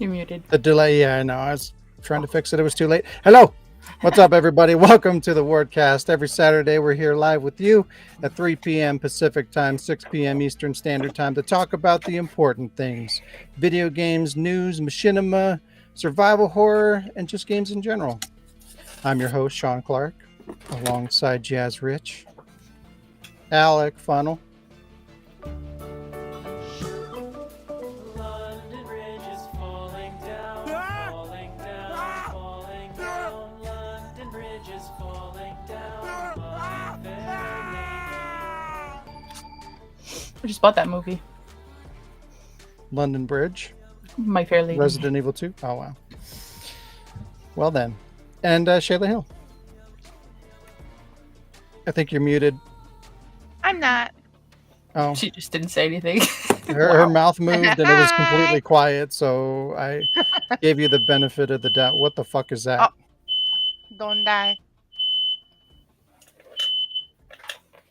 You're muted. The delay, yeah, I know. I was trying to fix it. It was too late. Hello. What's up, everybody? Welcome to the Wardcast. Every Saturday, we're here live with you at 3 p.m. Pacific time, 6 p.m. Eastern Standard Time to talk about the important things. Video games, news, machinima, survival horror, and just games in general. I'm your host, Sean Clark, alongside Jazz Rich, Alec Funnel, I just bought that movie. London Bridge, My Fair Lady. Resident Evil 2. Oh, wow. Well then. And Shayla Hill. I think you're muted. I'm not. Oh, She just didn't say anything. her mouth moved and it was completely quiet, so I gave you the benefit of the doubt. What the fuck is that? Oh. Don't die.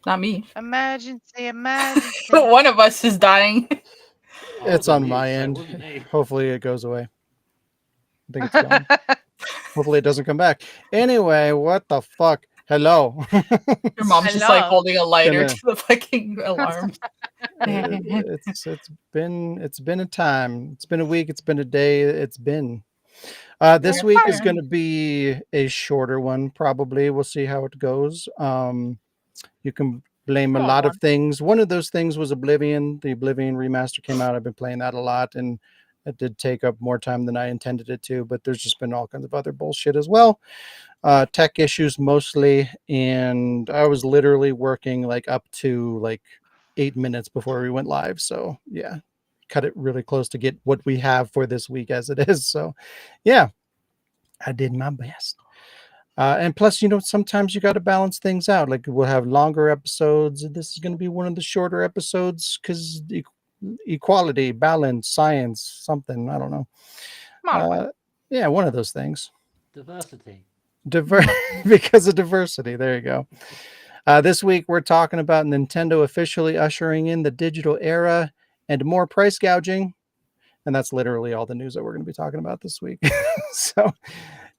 Not me. Emergency. One of us is dying. It's on my end. Hopefully it goes away. I think it's gone. Hopefully it doesn't come back. Anyway, what the fuck? Hello. Your mom's just like Hello. holding a lighter Gonna- to the fucking alarm. It's been a time. It's been a week. It's been a day. It's been. This You're week is fine. going to be a shorter one, probably. We'll see how it goes. You can blame a Come lot on. of things. One of those things was Oblivion. The Oblivion remaster came out. I've been playing that a lot, and it did take up more time than I intended it to. But there's just been all kinds of other bullshit as well. Tech issues mostly, and I was literally working like up to like 8 minutes before we went live. So yeah, cut it really close to get what we have for this week as it is. So yeah, I did my best. And plus, sometimes you got to balance things out. Like we'll have longer episodes. This is going to be one of the shorter episodes because equality, balance, science, something. I don't know. Come on. Yeah, one of those things. Diversity. Because of diversity. There you go. This week, we're talking about Nintendo officially ushering in the digital era and more price gouging. And that's literally all the news that we're going to be talking about this week. So,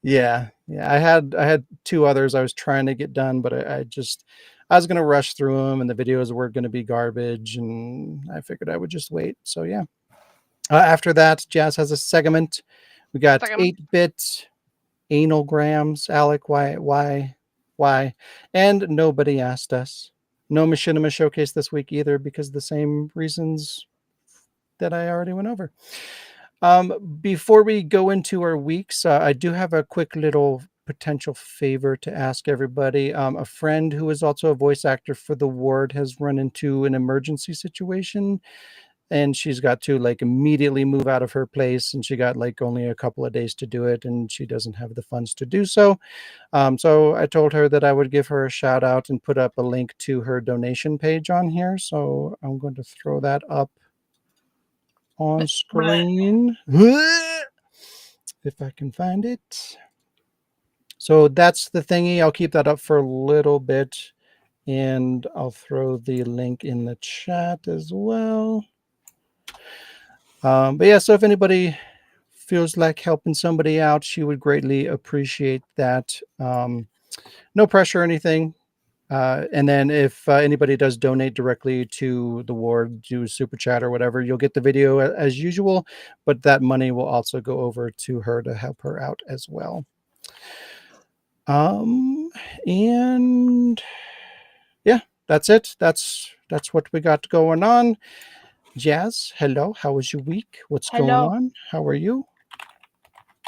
yeah. I had two others I was trying to get done, but I was going to rush through them, and the videos were going to be garbage, and I figured I would just wait. So, yeah. After that, Jazz has a segment. We got Segment. 8-bit analgrams. Alec, why? And nobody asked us. No Machinima Showcase this week either, because of the same reasons that I already went over. Before we go into our weeks, I do have a quick little potential favor to ask everybody. A friend who is also a voice actor for the ward has run into an emergency situation, and she's got to like immediately move out of her place, and she got like only a couple of days to do it, and she doesn't have the funds to do so. So I told her that I would give her a shout out and put up a link to her donation page on here. So I'm going to throw that up on screen if I can find it. So that's the thingy. I'll keep that up for a little bit, and I'll throw the link in the chat as well. But yeah, so if anybody feels like helping somebody out, she would greatly appreciate that. No pressure or anything. And then if anybody does donate directly to the ward, do super chat or whatever, you'll get the video as usual, but that money will also go over to her to help her out as well. And yeah, that's it. That's what we got going on. Jazz, hello. How was your week? What's going Hello. on? How are you?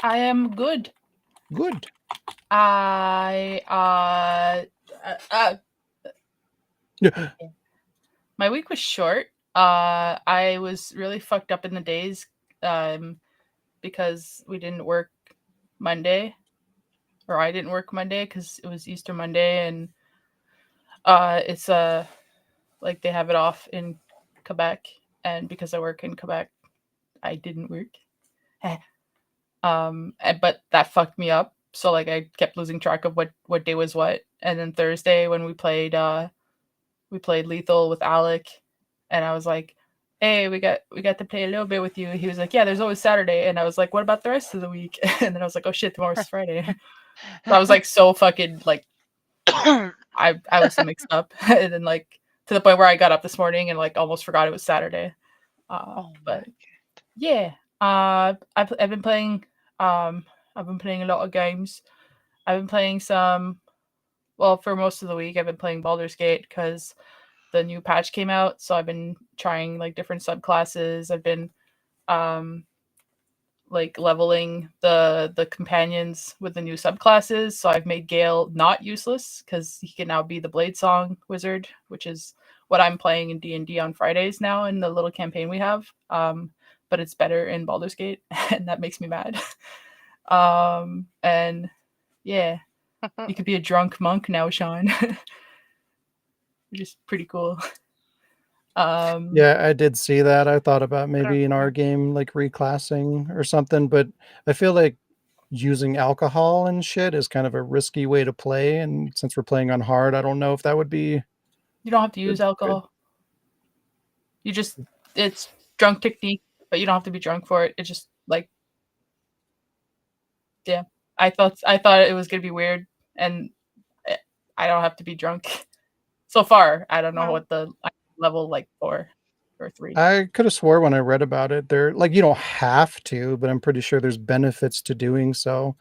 I am good. Good. My week was short. I was really fucked up in the days because we didn't work Monday, or I didn't work Monday because it was Easter Monday, and it's like they have it off in Quebec, and because I work in Quebec, I didn't work. But that fucked me up. So like I kept losing track of what day was what. And then Thursday when we played Lethal with Alec, and I was like, hey, we got to play a little bit with you. He was like, yeah, there's always Saturday, and I was like, what about the rest of the week? And then I was like, oh shit, tomorrow's Friday. So I was like so fucking like I was so mixed up, and then like to the point where I got up this morning and like almost forgot it was Saturday. Oh But my yeah, I've been playing a lot of games. I've been playing some. Well, for most of the week, I've been playing Baldur's Gate because the new patch came out. So I've been trying like different subclasses. I've been um like leveling the companions with the new subclasses. So I've made Gale not useless because he can now be the Blade Song Wizard, which is what I'm playing in D&D on Fridays now in the little campaign we have. But it's better in Baldur's Gate, and that makes me mad. And yeah, you could be a drunk monk now, Sean, which is pretty cool. Yeah, I did see that. I thought about maybe in our God. game like reclassing or something, but I feel like using alcohol and shit is kind of a risky way to play. And since we're playing on hard, I don't know if that would be You don't have to use good. alcohol. You just it's drunk technique, but you don't have to be drunk for it. It's just like yeah. I thought it was gonna be weird, and I don't have to be drunk. So far, I don't know Well, what the level like 4 or 3. I could have swore when I read about it, they're like you don't have to, but I'm pretty sure there's benefits to doing so.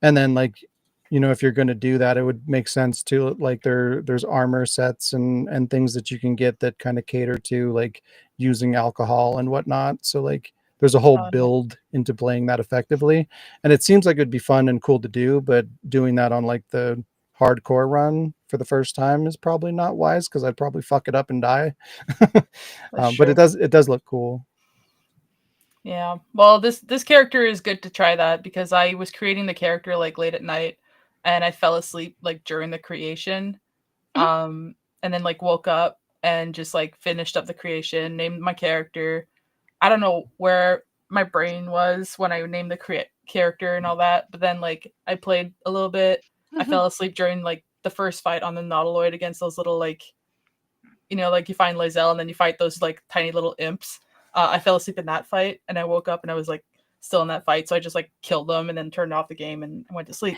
And then like if you're going to do that, it would make sense to like there's armor sets and things that you can get that kind of cater to like using alcohol and whatnot. So like there's a whole Yeah. build into playing that effectively, and it seems like it'd be fun and cool to do, but doing that on like the hardcore run for the first time is probably not wise because I'd probably fuck it up and die. That's But true. it does look cool. Yeah. Well, this character is good to try that because I was creating the character like late at night, and I fell asleep like during the creation. And then like woke up and just like finished up the creation, named my character. I don't know where my brain was when I named the character and all that, but then like I played a little bit. I fell asleep during like the first fight on the Nautiloid against those little like like you find Lizelle and then you fight those like tiny little imps. I fell asleep in that fight and I woke up and I was like still in that fight, so I just like killed them and then turned off the game and went to sleep.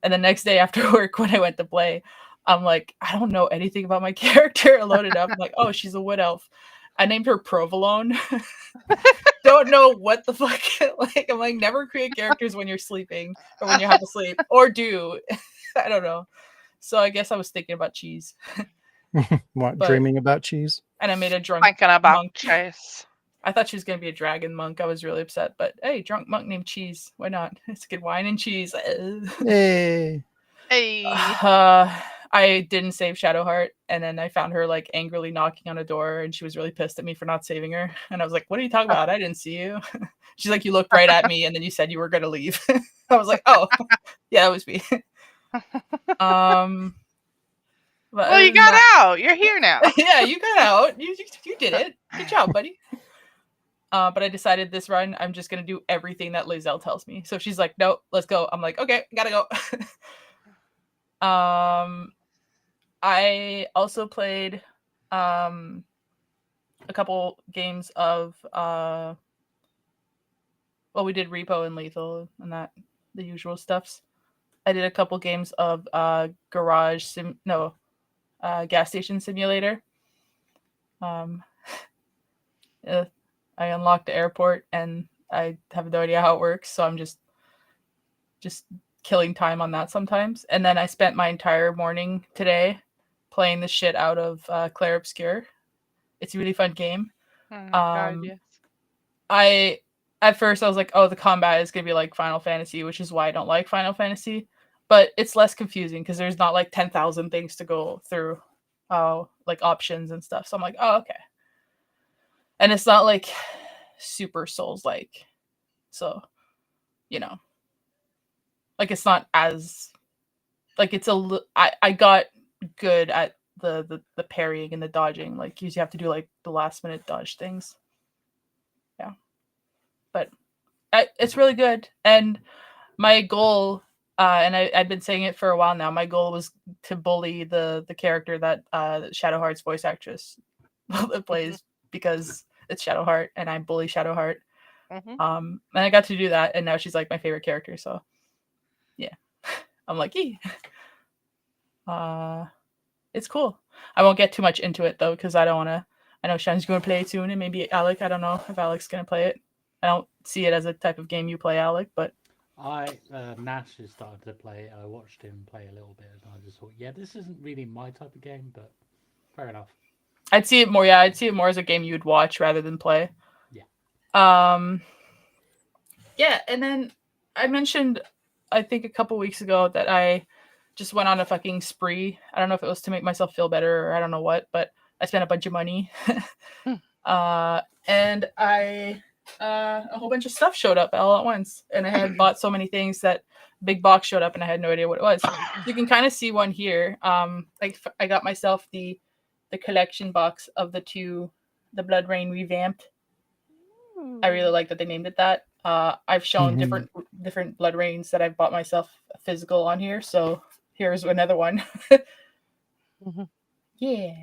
And the next day after work when I went to play, I'm like, I don't know anything about my character. I loaded up. I'm like, oh, she's a wood elf. I named her Provolone. Don't know what the fuck. Like, I'm like, never create characters when you're sleeping or when you're half asleep, or do. I don't know. So I guess I was thinking about cheese, What, but dreaming about cheese? and I made a drunk thinking about monk. Chase. I thought she was gonna be a dragon monk. I was really upset, but hey, drunk monk named Cheese. Why not? It's good wine and cheese. Yay. Hey. I didn't save Shadowheart, and then I found her like angrily knocking on a door, and she was really pissed at me for not saving her. And I was like, "What are you talking about? I didn't see you." She's like, "You looked right at me, and then you said you were gonna leave." I was like, "Oh, yeah, that was me." But Well, other you than got that, out. You're here now. yeah, you got out. You did it. Good job, buddy. But I decided this run, I'm just gonna do everything that Lizelle tells me. So she's like, "No, let's go." I'm like, "Okay, gotta go." I also played a couple games of well, we did Repo and Lethal and that the usual stuffs. I did a couple games of gas station simulator. Um, I unlocked the airport and I have no idea how it works, so I'm just killing time on that sometimes. And then I spent my entire morning today playing the shit out of Claire Obscure. It's a really fun game. Oh my God, yes. At first I was like, oh, the combat is gonna be like Final Fantasy, which is why I don't like Final Fantasy. But it's less confusing because there's not like 10,000 things to go through, like options and stuff. So I'm like, oh, okay. And it's not like super Souls like, so like it's not as like it's I got good at the parrying and the dodging. Like you have to do like the last minute dodge things. Yeah, but it's really good. And my goal, and I've been saying it for a while now. My goal was to bully the character that Shadowheart's voice actress plays because it's Shadowheart, and I bully Shadowheart. Mhm. And I got to do that, and now she's like my favorite character. So, yeah, I'm like, it's cool. I won't get too much into it though, because I don't want to. I know Shan's going to play it soon, and maybe Alec. I don't know if Alec's going to play it. I don't see it as a type of game you play, Alec, but Nash has started to play it. I watched him play a little bit, and I just thought, yeah, this isn't really my type of game, but fair enough. I'd see it more. Yeah, I'd see it more as a game you'd watch rather than play. Yeah. Yeah, and then I mentioned, I think a couple weeks ago, that I just went on a fucking spree. I don't know if it was to make myself feel better or I don't know what, but I spent a bunch of money. And I a whole bunch of stuff showed up all at once, and I had bought so many things that big box showed up and I had no idea what it was. You can kind of see one here. Like I got myself the collection box of the Blood Rain revamped. I really like that they named it that. I've shown different Blood Rains that I've bought myself physical on here, so here's another one. Yeah.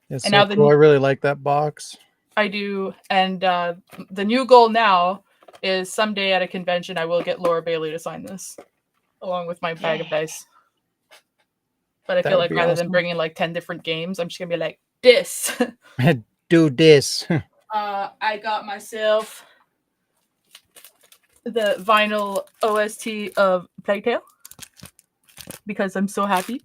It's And so now cool. I really like that box. I do, and the new goal now is someday at a convention I will get Laura Bailey to sign this, along with my bag of dice. But I feel like rather than bringing like 10 different games, I'm just gonna be like, this. Do this. I got myself the vinyl OST of Plague Tale because I'm so happy.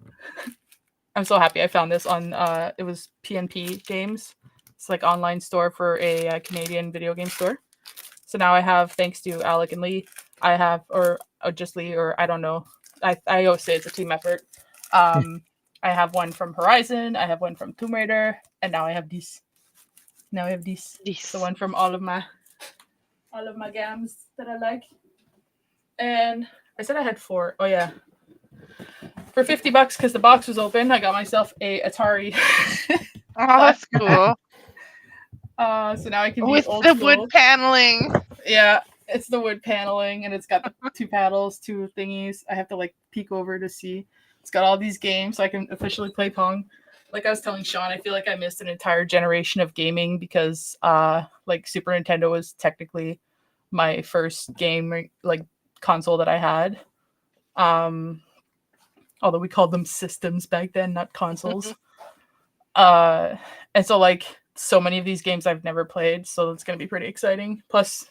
I'm so happy I found this on it was PNP Games. It's like online store for a Canadian video game store. So now I have, thanks to Alec and Lee, I have, or just Lee, or I don't know. I always say it's a team effort. I have one from Horizon, I have one from Tomb Raider, and now I have these. Now I have these. The one from all of my games that I like. And I said I had 4. Oh yeah. For $50, because the box was open, I got myself a Atari. Oh, that's cool. So now I can be with old the school. wood paneling. Yeah, it's the wood paneling, and it's got the 2 paddles, 2 thingies. I have to like peek over to see. It's got all these games, so I can officially play Pong. Like I was telling Sean, I feel like I missed an entire generation of gaming because like Super Nintendo was technically my first game like console that I had. Although we called them systems back then, not consoles. And so like so many of these games I've never played, so it's gonna be pretty exciting. Plus,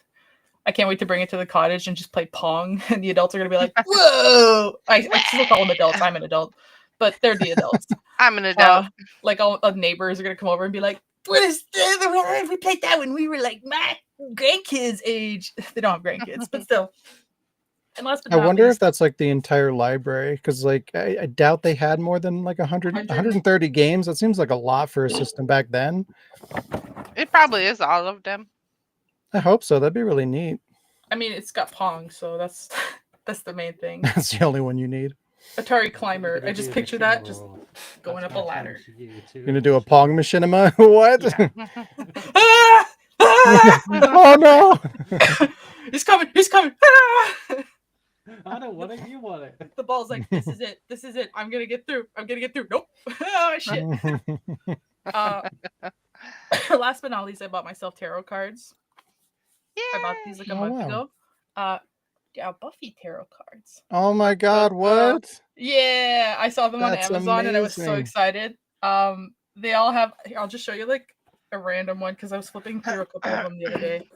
I can't wait to bring it to the cottage and just play Pong, and the adults are gonna be like, "Whoa!" I still call them adults. I'm an adult, but they're the adults. I'm an adult. Like all the neighbors are gonna come over and be like, "What is this? We played that when we were like my grandkids' age." They don't have grandkids, but still. And last but I not wonder least, if that's like the entire library, because like I doubt they had more than like 130 games. That seems like a lot for a system back then. It probably is all of them. I hope so. That'd be really neat. I mean, it's got Pong, so that's the main thing. That's the only one you need. Atari Climber. I just picture that just going up a ladder. You're gonna do a Pong machinima? What? Ah! Ah! Oh no! He's coming! He's coming! Ah! I don't want it. You want it. The ball's like, this is it. This is it. I'm gonna get through. I'm gonna get through. Nope. Oh shit. Last but not least, I bought myself tarot cards. I bought these like a month ago. Yeah, Buffy tarot cards. Oh my god, what? Yeah, I saw them That's on Amazon and I was so amazing. excited. They all have, here, I'll just show you like a random one because I was flipping through a couple of them the other day.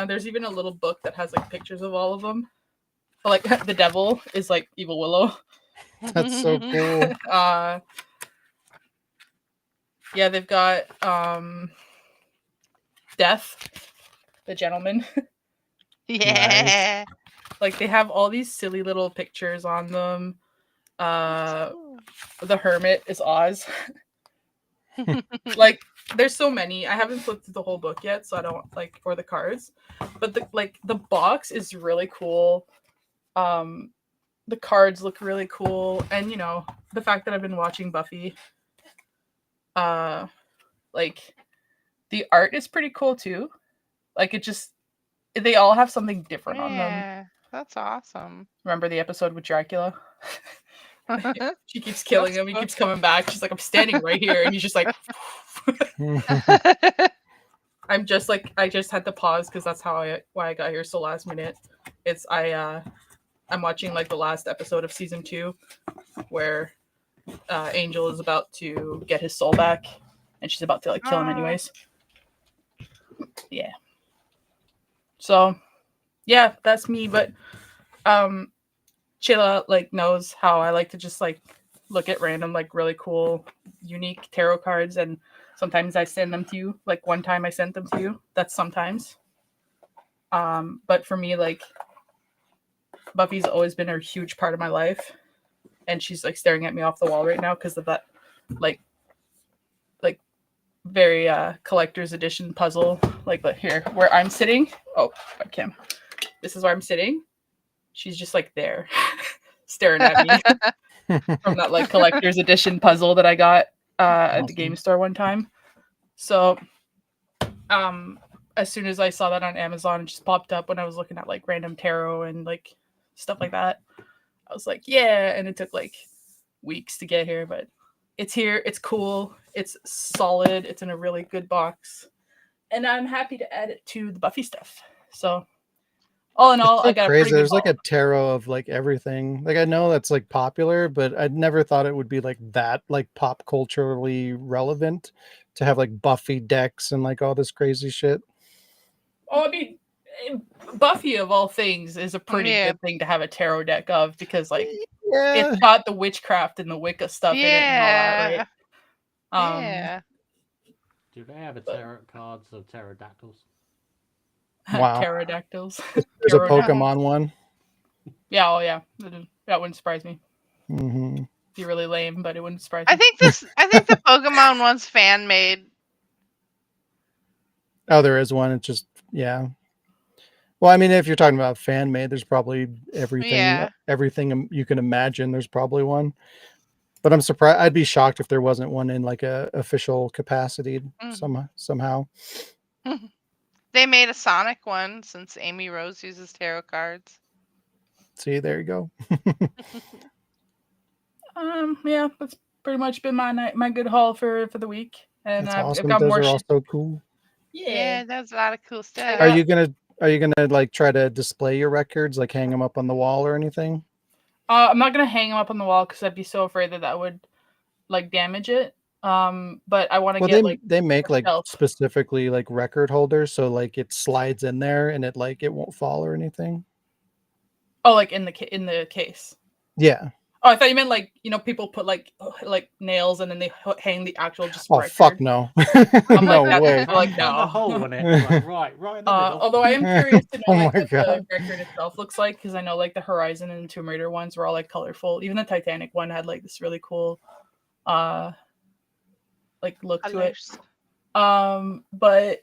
There's even a little book that has like pictures of all of them. Like the devil is like Evil Willow. That's so cool. Yeah, they've got Death, the gentleman. Yeah. Nice. Like they have all these silly little pictures on them. The Hermit is Oz. Like there's so many. I haven't flipped through the whole book yet, so I don't like, or the cards. But the box is really cool. The cards look really cool, and you know, the fact that I've been watching Buffy, like the art is pretty cool too. Like it just, they all have something different on them. Yeah, that's awesome. Remember the episode with Dracula? She keeps killing him. He keeps coming back. She's like, I'm standing right here, and he's just like. I'm just like I just had to pause because that's why I got here so last minute. I'm watching like the last episode of season 2 where Angel is about to get his soul back and she's about to like kill him anyways. Yeah. So yeah, that's me. But Chilla like knows how I like to just like look at random like really cool, unique tarot cards, and sometimes I send them to you. Like one time I sent them to you. That's sometimes. But for me, like Buffy's always been a huge part of my life, and she's like staring at me off the wall right now because of that, like very collector's edition puzzle. Like here where I'm sitting. Oh, webcam. This is where I'm sitting. She's just like there, staring at me from that like collector's edition puzzle that I got at the game store one time. So, as soon as I saw that on Amazon, it just popped up when I was looking at like random tarot and like stuff like that. I was like, yeah, and it took like weeks to get here, but it's here. It's cool. It's solid. It's in a really good box, and I'm happy to add it to the Buffy stuff. So, all in all, so I got crazy. a pretty good There's like haul. a tarot of like everything. Like I know that's like popular, but I'd never thought it would be like that, like pop culturally relevant to have like Buffy decks and like all this crazy shit. Oh, I mean, Buffy of all things is a pretty good thing to have a tarot deck of because like Yeah. it's got the witchcraft and the Wicca stuff in it and all that, right? Yeah. Do they have a tarot cards of pterodactyls? Wow. Pterodactyls. There's a Pokemon one. Yeah, oh yeah. That wouldn't surprise me. Mm-hmm. Be really lame, but it wouldn't surprise me. I think the Pokemon one's fan made. Oh, there is one. It's just Well, I mean, if you're talking about fan made, there's probably everything you can imagine. There's probably one, but I'm surprised. I'd be shocked if there wasn't one in like a official capacity somehow. They made a Sonic one since Amy Rose uses tarot cards. See, there you go. Yeah, that's pretty much been my good haul for the week, and That's I've awesome. got Those more are shit. also cool. Yeah, that's a lot of cool stuff. Are you gonna like try to display your records, like hang them up on the wall or anything? I'm not gonna hang them up on the wall because I'd be so afraid that would like damage it. But I want to get like they make like shelf. specifically like record holders, so like it slides in there and it won't fall or anything. Oh, like in the case. Yeah. Oh, I thought you meant like people put like nails and then they hang the actual just. Oh record. fuck no! I'm No like, way. Like Found no. a hole in it. Like, right in the middle. Although I am curious to know Oh like my what God. the record itself looks like because I know like the Horizon and Tomb Raider ones were all like colorful. Even the Titanic one had like this really cool, like look to it. But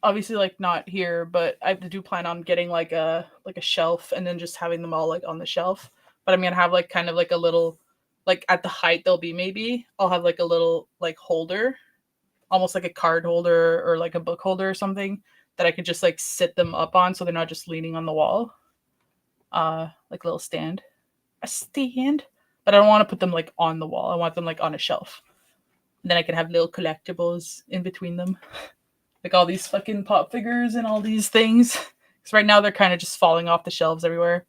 obviously like not here. But I do plan on getting like a shelf and then just having them all like on the shelf. But I'm gonna have like kind of like a little, like at the height they'll be maybe I'll have like a little like holder, almost like a card holder or like a book holder or something that I could just like sit them up on so they're not just leaning on the wall. Like a little stand. A stand. But I don't want to put them like on the wall. I want them like on a shelf. And then I can have little collectibles in between them. Like all these fucking pop figures and all these things. Because right now they're kind of just falling off the shelves everywhere.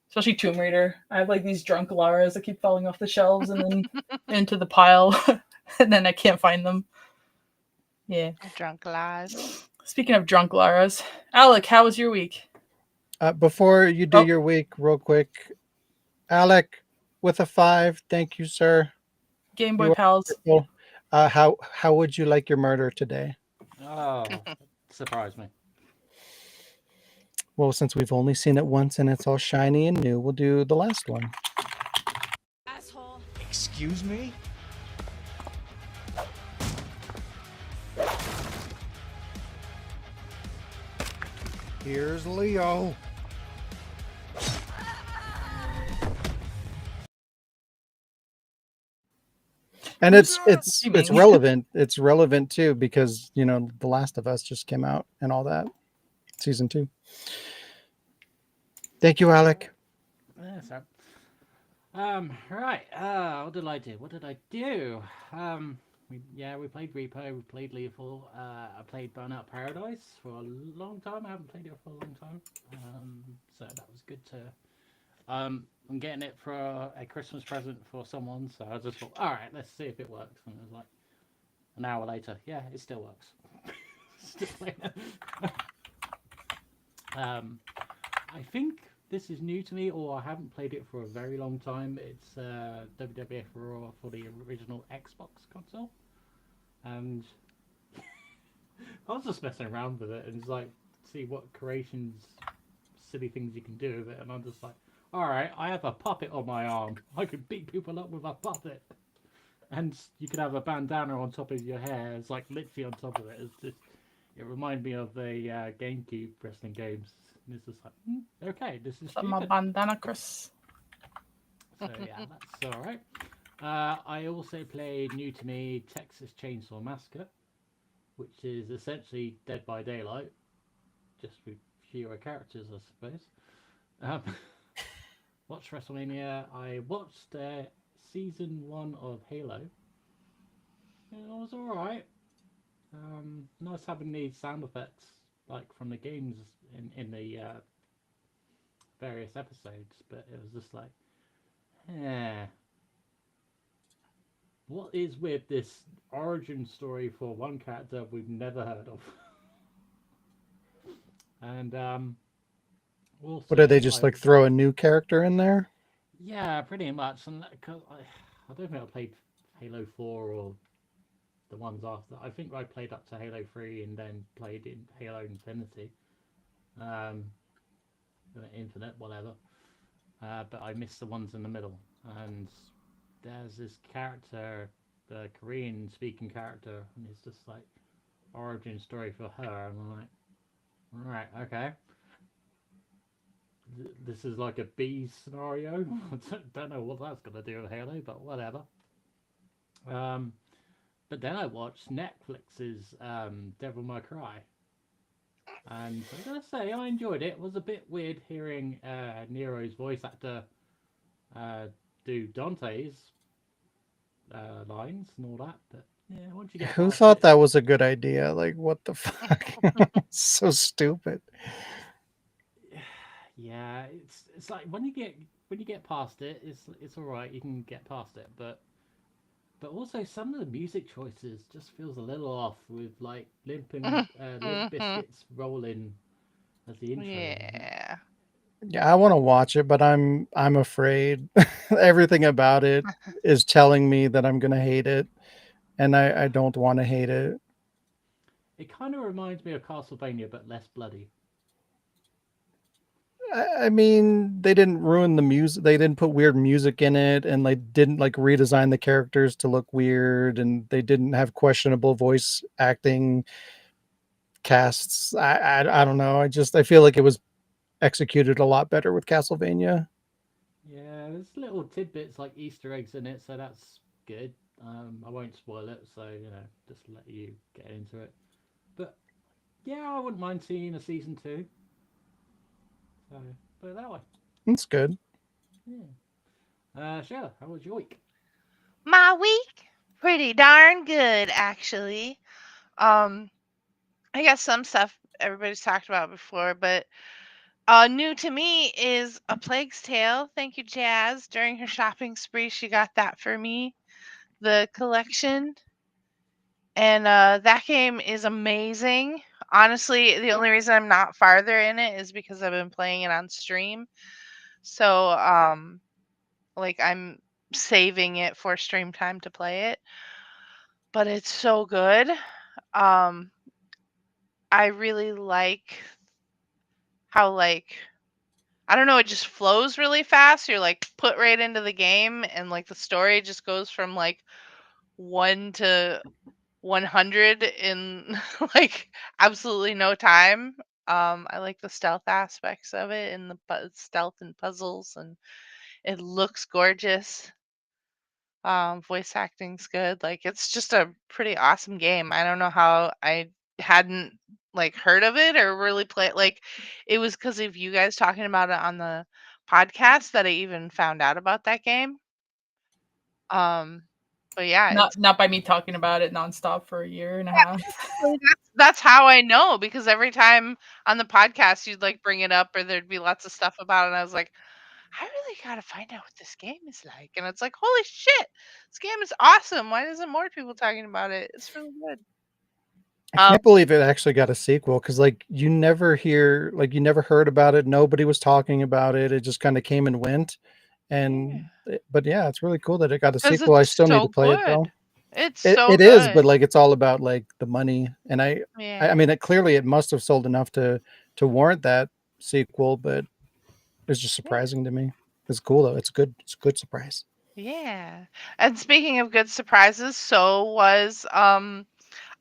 Especially Tomb Raider. I have like these drunk Laras that keep falling off the shelves and then into the pile. And then I can't find them. Yeah. Drunk Laras. Speaking of drunk Laras, Alec, how was your week? Before you do your week, real quick, Alec with a 5. Thank you, sir. Game Boy Pals. How would you like your murder today? Oh, surprise me. Well, since we've only seen it once and it's all shiny and new, we'll do the last one. Asshole. Excuse me? Here's Leo. And it's relevant. It's relevant too because The Last of Us just came out and all that. Season 2. Thank you, Alec. Yes, right. What did I do? We played Repo, we played Lethal. I played Burnout Paradise for a long time. I haven't played it for a long time, so that was good to. I'm getting it for a Christmas present for someone, so I just thought, all right, let's see if it works. And it was like an hour later, yeah, it still works. Still playing it. I think this is new to me, or I haven't played it for a very long time. It's WWF Raw for the original Xbox console, and I was just messing around with it and it's like see what creations, silly things you can do with it, and I'm just like, all right, I have a puppet on my arm. I could beat people up with a puppet, and you could have a bandana on top of your hair. It's like literally on top of it. It's just, it reminded me of the GameCube wrestling games. And it's just like, okay, this is My stupid. bandana, Chris. So yeah, that's all right. I also played new to me Texas Chainsaw Massacre, which is essentially Dead by Daylight, just with fewer characters, I suppose. Watched WrestleMania. I watched season 1 of Halo. It was all right. Nice having these sound effects like from the games in the various episodes, but it was just like, what is with this origin story for one character we've never heard of? And also, What did they just like throw a new character in there? Yeah, pretty much. And cause I don't think I played Halo 4 or the ones after. I think I played up to Halo 3 and then played in Halo Infinity. Infinite, whatever. But I missed the ones in the middle. And there's this character, the Korean speaking character, and it's just like origin story for her. And I'm like, right, okay. This is like a B scenario. I don't know what that's going to do with Halo, but whatever. But then I watched Netflix's Devil May Cry. And I gotta say, I enjoyed it. It was a bit weird hearing Nero's voice actor do Dante's lines and all that. But yeah, once you get Who past thought it, that was a good idea? Like, what the fuck? So stupid. yeah, it's like when you get past it, it's all right. You can get past it, but also some of the music choices just feels a little off with like Limp Bizkit's rolling as the intro. Yeah. Yeah, I want to watch it, but I'm afraid. Everything about it is telling me that I'm gonna hate it, and I don't want to hate it. It kind of reminds me of Castlevania, but less bloody. I mean, they didn't ruin the music. They didn't put weird music in it, and they didn't like redesign the characters to look weird, and they didn't have questionable voice acting casts. I don't know. I feel like it was executed a lot better with Castlevania. Yeah, there's little tidbits like Easter eggs in it, so that's good. I won't spoil it, so just let you get into it. But yeah, I wouldn't mind seeing a season 2. So put it that way. It's good. Yeah. Sheila, how was your week? My week? Pretty darn good, actually. I guess some stuff everybody's talked about before, but new to me is A Plague's Tale. Thank you, Jazz. During her shopping spree, she got that for me, the collection. And that game is amazing. Honestly, the only reason I'm not farther in it is because I've been playing it on stream. So, like, I'm saving it for stream time to play it. But it's so good. I really like how, like, I don't know, it just flows really fast. You're like put right into the game, and like the story just goes from like 1 to 100 in like absolutely no time. I like the stealth aspects of it and the stealth and puzzles, and it looks gorgeous. Voice acting's good. Like it's just a pretty awesome game. I don't know how I hadn't like heard of it or really played. Like it was because of you guys talking about it on the podcast that I even found out about that game. Um, But yeah, Not by me talking about it nonstop for a year and a half. that's how I know, because every time on the podcast you'd like bring it up or there'd be lots of stuff about it, and I was like, I really gotta find out what this game is like. And it's like, holy shit, this game is awesome. Why isn't more people talking about it? It's really good. I can't believe it actually got a sequel, because like you never heard about it. Nobody was talking about it. It just kind of came and went. But yeah, it's really cool that it got a 'Cause sequel. I it's still need to so play it though. good. It's It, so it is, but good. like it's all about like the money. And I Yeah. mean, clearly it must have sold enough to warrant that sequel, but it's just surprising to me. It's cool though. It's good. It's a good surprise. Yeah. And speaking of good surprises, so was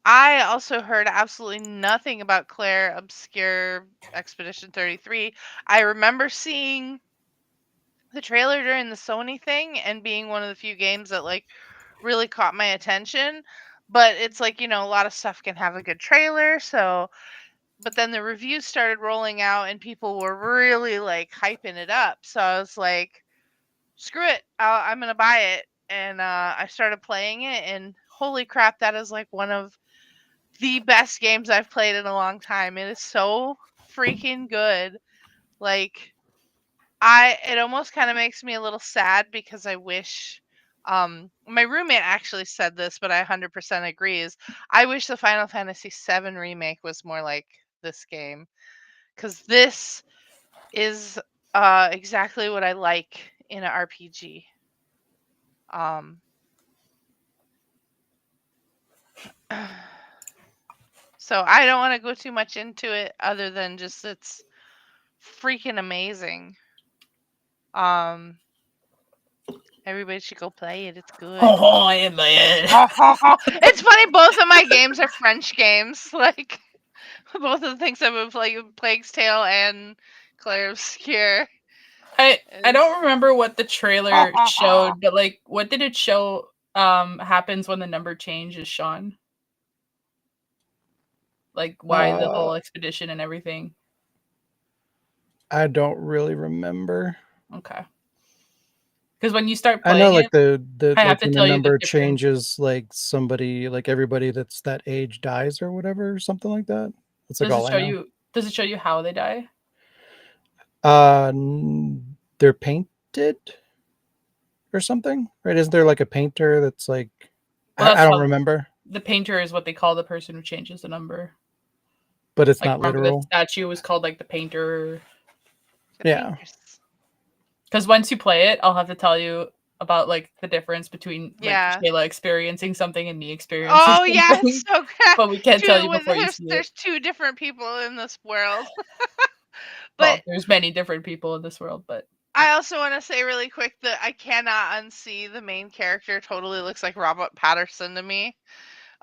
I also heard absolutely nothing about Claire Obscure Expedition 33. I remember seeing the trailer during the Sony thing and being one of the few games that like really caught my attention. But it's like, a lot of stuff can have a good trailer, so but then the reviews started rolling out and people were really like hyping it up. So I was like, screw it, I'm gonna buy it. And I started playing it, and holy crap, that is like one of the best games I've played in a long time. It is so freaking good. Like, it almost kind of makes me a little sad, because I wish my roommate actually said this, but I 100% agree, is I wish the Final Fantasy VII remake was more like this game, cuz this is exactly what I like in an RPG. So I don't want to go too much into it, other than just it's freaking amazing. Everybody should go play it. It's good. Oh, in my head. It's funny, both of my games are French games. Like, both of the things I've been playing, Plague's Tale and Claire Obscure. I don't remember what the trailer showed, but like, what did it show happens when the number changes, Sean? Like, why the whole expedition and everything? I don't really remember. Okay. Because when you start I playing know like it, the I have like to when the tell you the number difference. changes, like somebody, like everybody that's that age dies or whatever, or something like that. That's like all I know. Does it show you how they die? They're painted or something, right? Isn't there like a painter that's like, Well, I don't remember, the painter is what they call the person who changes the number. but it's Like, not remember the literal. statue was called like the painter. Yeah. Because once you play it, I'll have to tell you about like the difference between like Yeah. Shayla experiencing something and me experiencing Oh something. yeah, it's so good. But we can't tell you before you see it. There's two different people in this world. Well, But there's many different people in this world, but I also want to say really quick that I cannot unsee the main character totally looks like Robert Patterson to me.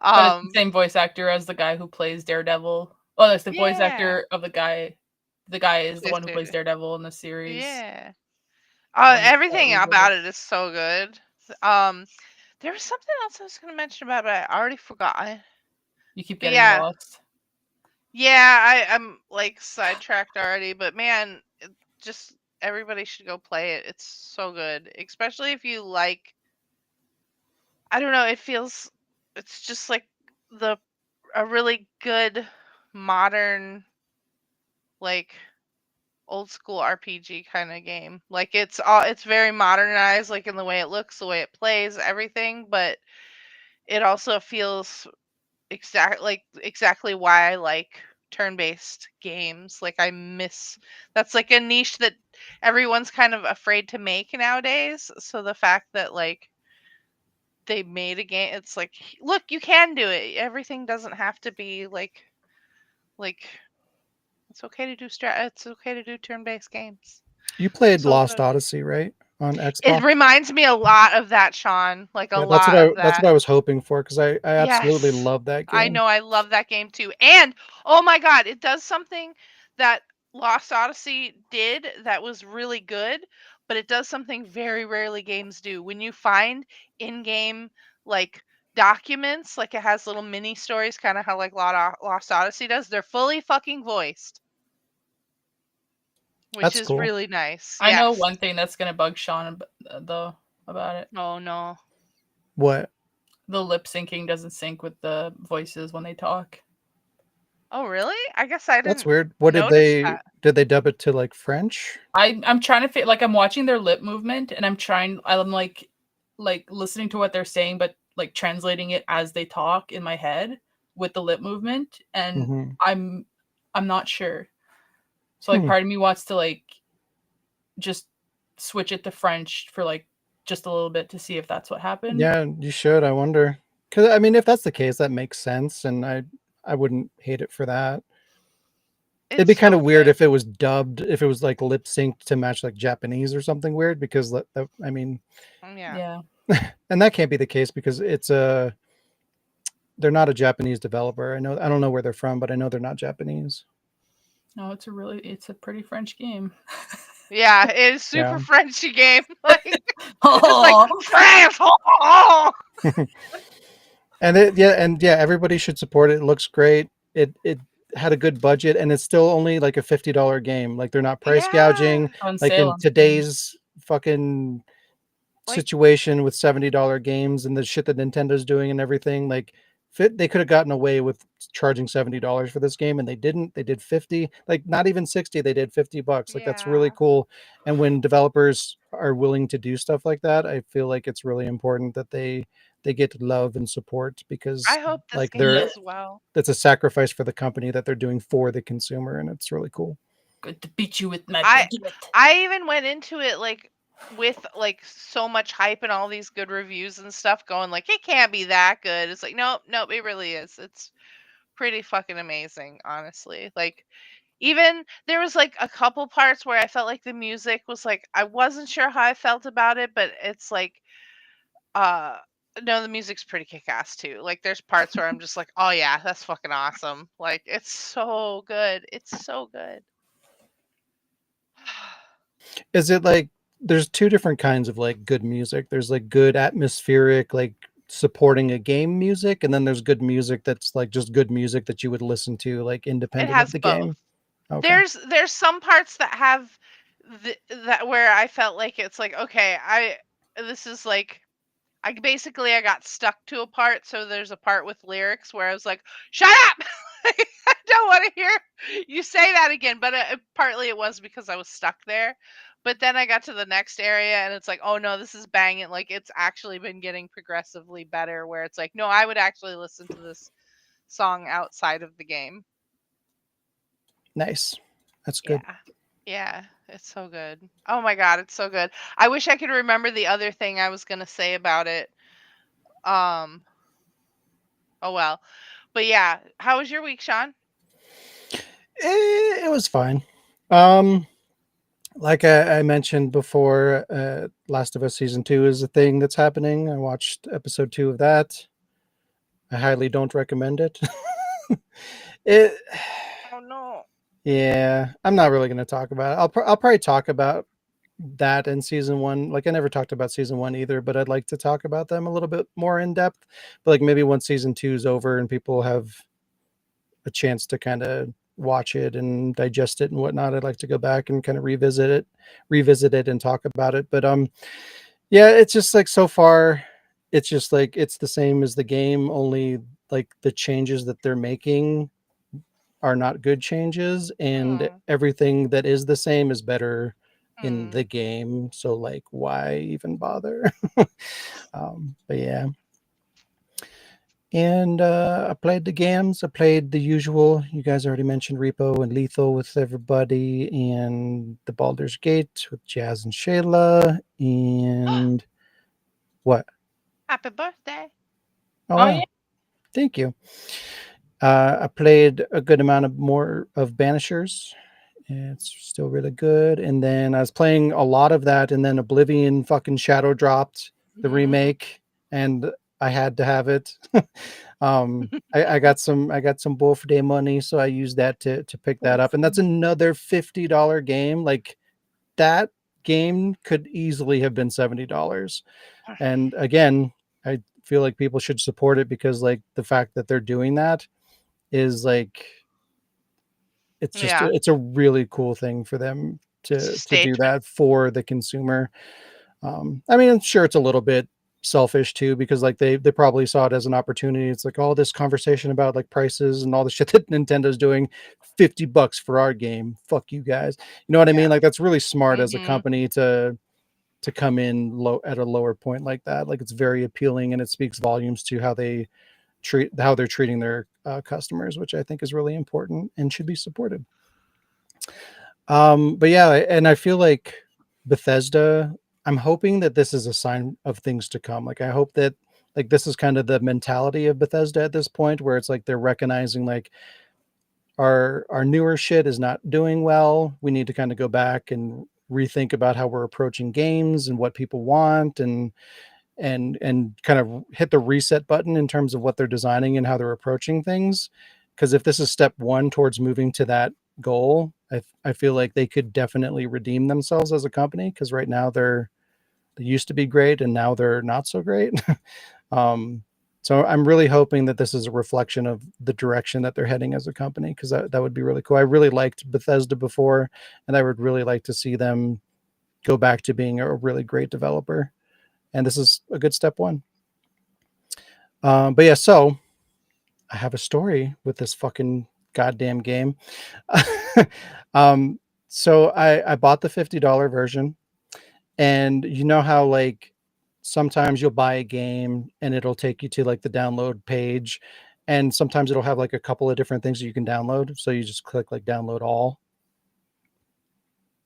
but it's the same voice actor as the guy who plays Daredevil. Oh, that's the voice Yeah. actor of the guy. The guy is the one who plays Daredevil in the series. Yeah. When Everything Rebirth. about it is so good. There was something else I was going to mention about it, but I already forgot. You keep But getting lost. Yeah, I'm like sidetracked already, but man, just everybody should go play it. It's so good, especially if you like. I don't know. It's just like a really good modern, like old school RPG kind of game. Like it's very modernized, like in the way it looks, the way it plays, everything, but it also feels exactly why I like turn-based games. Like that's like a niche that everyone's kind of afraid to make nowadays. So the fact that like they made a game, it's like, look, you can do it. Everything doesn't have to be like it's okay to do it's okay to do turn-based games. You played So Lost good. Odyssey, right? On Xbox. It reminds me a lot of that, Sean. Like a Yeah, lot of that's that. what I was hoping for, because I absolutely Yes. love that game. I know, I love that game too. And oh my god, it does something that Lost Odyssey did that was really good, but it does something very rarely games do. When you find in-game like documents, like it has little mini stories, kind of how like Lost Odyssey does, they're fully fucking voiced. Which That's is cool. really nice. I know Yes. one thing that's gonna bug Sean though about it. Oh no. What? the lip syncing doesn't sync with the voices when they talk. Oh, really? I guess I That's didn't weird. What notice that. did they dub it to like French? I'm trying to fit like I'm watching their lip movement and I'm like listening to what they're saying but like translating it as they talk in my head with the lip movement and Mhm. I'm not sure. So like Hmm. part of me wants to like just switch it to French for like just a little bit to see if that's what happened. Yeah, you should. I wonder. Because I mean, if that's the case, that makes sense, and I wouldn't hate it for that. It'd be It's kind so of weird good. if it was dubbed, if it was like lip synced to match like Japanese or something weird. Because I mean, Yeah. Yeah. and that can't be the case because they're not a Japanese developer. I don't know where they're from, but I know they're not Japanese. No, it's a pretty French game. Yeah, it is super Yeah. Frenchy game. Like it's like Oh, France. Oh! And yeah, everybody should support it. It looks great. It had a good budget, and it's still only like a $50 game. Like they're not price Yeah. gouging. on Like sale in on Steam. today's fucking Like situation with $70 games and the shit that Nintendo's doing and everything, like they could have gotten away with charging $70 for this game, and they didn't. They did 50, like not even 60. They did $50. Like that's really yeah. cool. And when developers are willing to do stuff like that, I feel like it's really important that they get love and support because I hope this like game Yeah. does well. that's a sacrifice for the company that they're doing for the consumer, and it's really cool. Good to beat you with my I baguette. I even went into it like with like so much hype and all these good reviews and stuff going like it can't be that good. It's like nope, it really is. It's pretty fucking amazing, honestly. Like even there was like a couple parts where I felt like the music was like I wasn't sure how I felt about it, but it's like uh no, the music's pretty kick-ass too. Like there's parts where I'm just like, "Oh yeah, that's fucking awesome." Like it's so good. It's so good. Is it like there's two different kinds of like good music? There's like good atmospheric, like supporting a game music, and then there's good music that's like just good music that you would listen to like It independent of has the both. game. Okay. There's some parts that have that where I felt like it's like, okay, this is like I got stuck to a part, so there's a part with lyrics where I was like, "Shut up! I don't want to hear you say that again." But partly it was because I was stuck there. But then I got to the next area, and it's like, "Oh no, this is banging!" Like it's actually been getting progressively better. Where it's like, "No, I would actually listen to this song outside of the game." Nice. That's good. Yeah. Yeah, it's so good. Oh my god, it's so good. I wish I could remember the other thing I was gonna say about it. Um, oh well. But yeah, how was your week, Sean? It was fine. Um, like I mentioned before, Last of Us season 2 is a thing that's happening. I watched episode 2 of that. I highly don't recommend it. it Oh no. Yeah, I'm not really going to talk about it. I'll probably talk about that in season 1. Like I never talked about season 1 either, but I'd like to talk about them a little bit more in depth. But like maybe once season 2 is over and people have a chance to kind of watch it and digest it and whatnot, I'd like to go back and kind of revisit it and talk about it. But yeah, it's just like so far it's just like it's the same as the game, only like the changes that they're making are not good changes, and Mm, everything that is the same is better in mm. the game. So like why even bother? But yeah. And I played the games. I played the usual. You guys already mentioned Repo and Lethal with everybody, and the Baldur's Gate with Jazz and Shayla. And what? Happy birthday. Oh, Oh wow. yeah. Thank you. I played a good amount of more of Banishers. It's still really good. And then I was playing a lot of that, and then Oblivion fucking Shadow dropped the remake, and I had to have it. I got some Wolf Day money, so I used that to pick that up. And that's another $50 game. Like that game could easily have been $70. And again, I feel like people should support it because like the fact that they're doing that is like Yeah. it's a really cool thing for them It's a to do statement. that for the consumer. I mean, I'm sure it's a little bit selfish too, because like they probably saw it as an opportunity. It's like all this conversation about like prices and all the shit that Nintendo's doing. $50 for our game. Fuck you guys. You know what I mean? Like that's really smart as a company to come in low at a lower point like that. Like it's very appealing, and it speaks volumes to how they're treating their customers, which I think is really important and should be supported. But yeah, and I feel like Bethesda, I'm hoping that this is a sign of things to come. Like I hope that like this is kind of the mentality of Bethesda at this point, where it's like they're recognizing like our newer shit is not doing well. We need to kind of go back and rethink about how we're approaching games and what people want, and kind of hit the reset button in terms of what they're designing and how they're approaching things. Because if this is step one towards moving to that goal, I feel like they could definitely redeem themselves as a company, because right now they used to be great and now they're not so great. So I'm really hoping that this is a reflection of the direction that they're heading as a company, because that would be really cool. I really liked Bethesda before, and I would really like to see them go back to being a really great developer. And this is a good step one. But yeah, so I have a story with this fucking goddamn game. So I bought the $50 version, and you know how like sometimes you'll buy a game and it'll take you to like the download page, and sometimes it'll have like a couple of different things that you can download. So you just click like download all.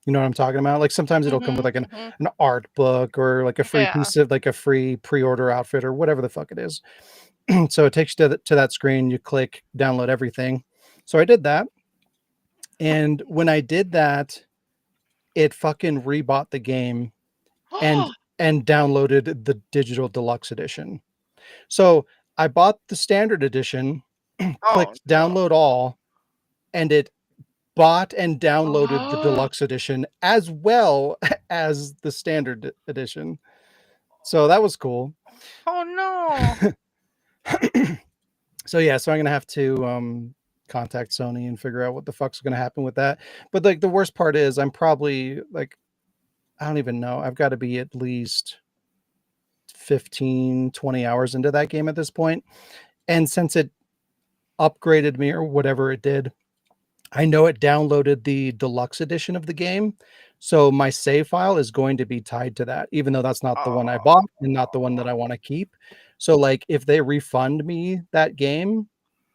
You know what I'm talking about? Like sometimes it'll come with like an art book or like a free piece of like a free pre-order outfit or whatever the fuck it is. So it takes you to that screen. You click download everything. So I did that. And when I did that, it fucking rebought the game and downloaded the digital deluxe edition. So I bought the standard edition, clicked download all, and it bought and downloaded the deluxe edition as well as the standard edition. So that was cool. Oh no. So yeah, so I'm gonna have to contact Sony and figure out what the fuck's gonna happen with that. But like the worst part is I'm probably like, I don't even know. I've got to be at least 15, 20 hours into that game at this point. And since it upgraded me or whatever it did, I know it downloaded the deluxe edition of the game. So my save file is going to be tied to that, even though that's not the one I bought and not the one that I want to keep. So like if they refund me that game,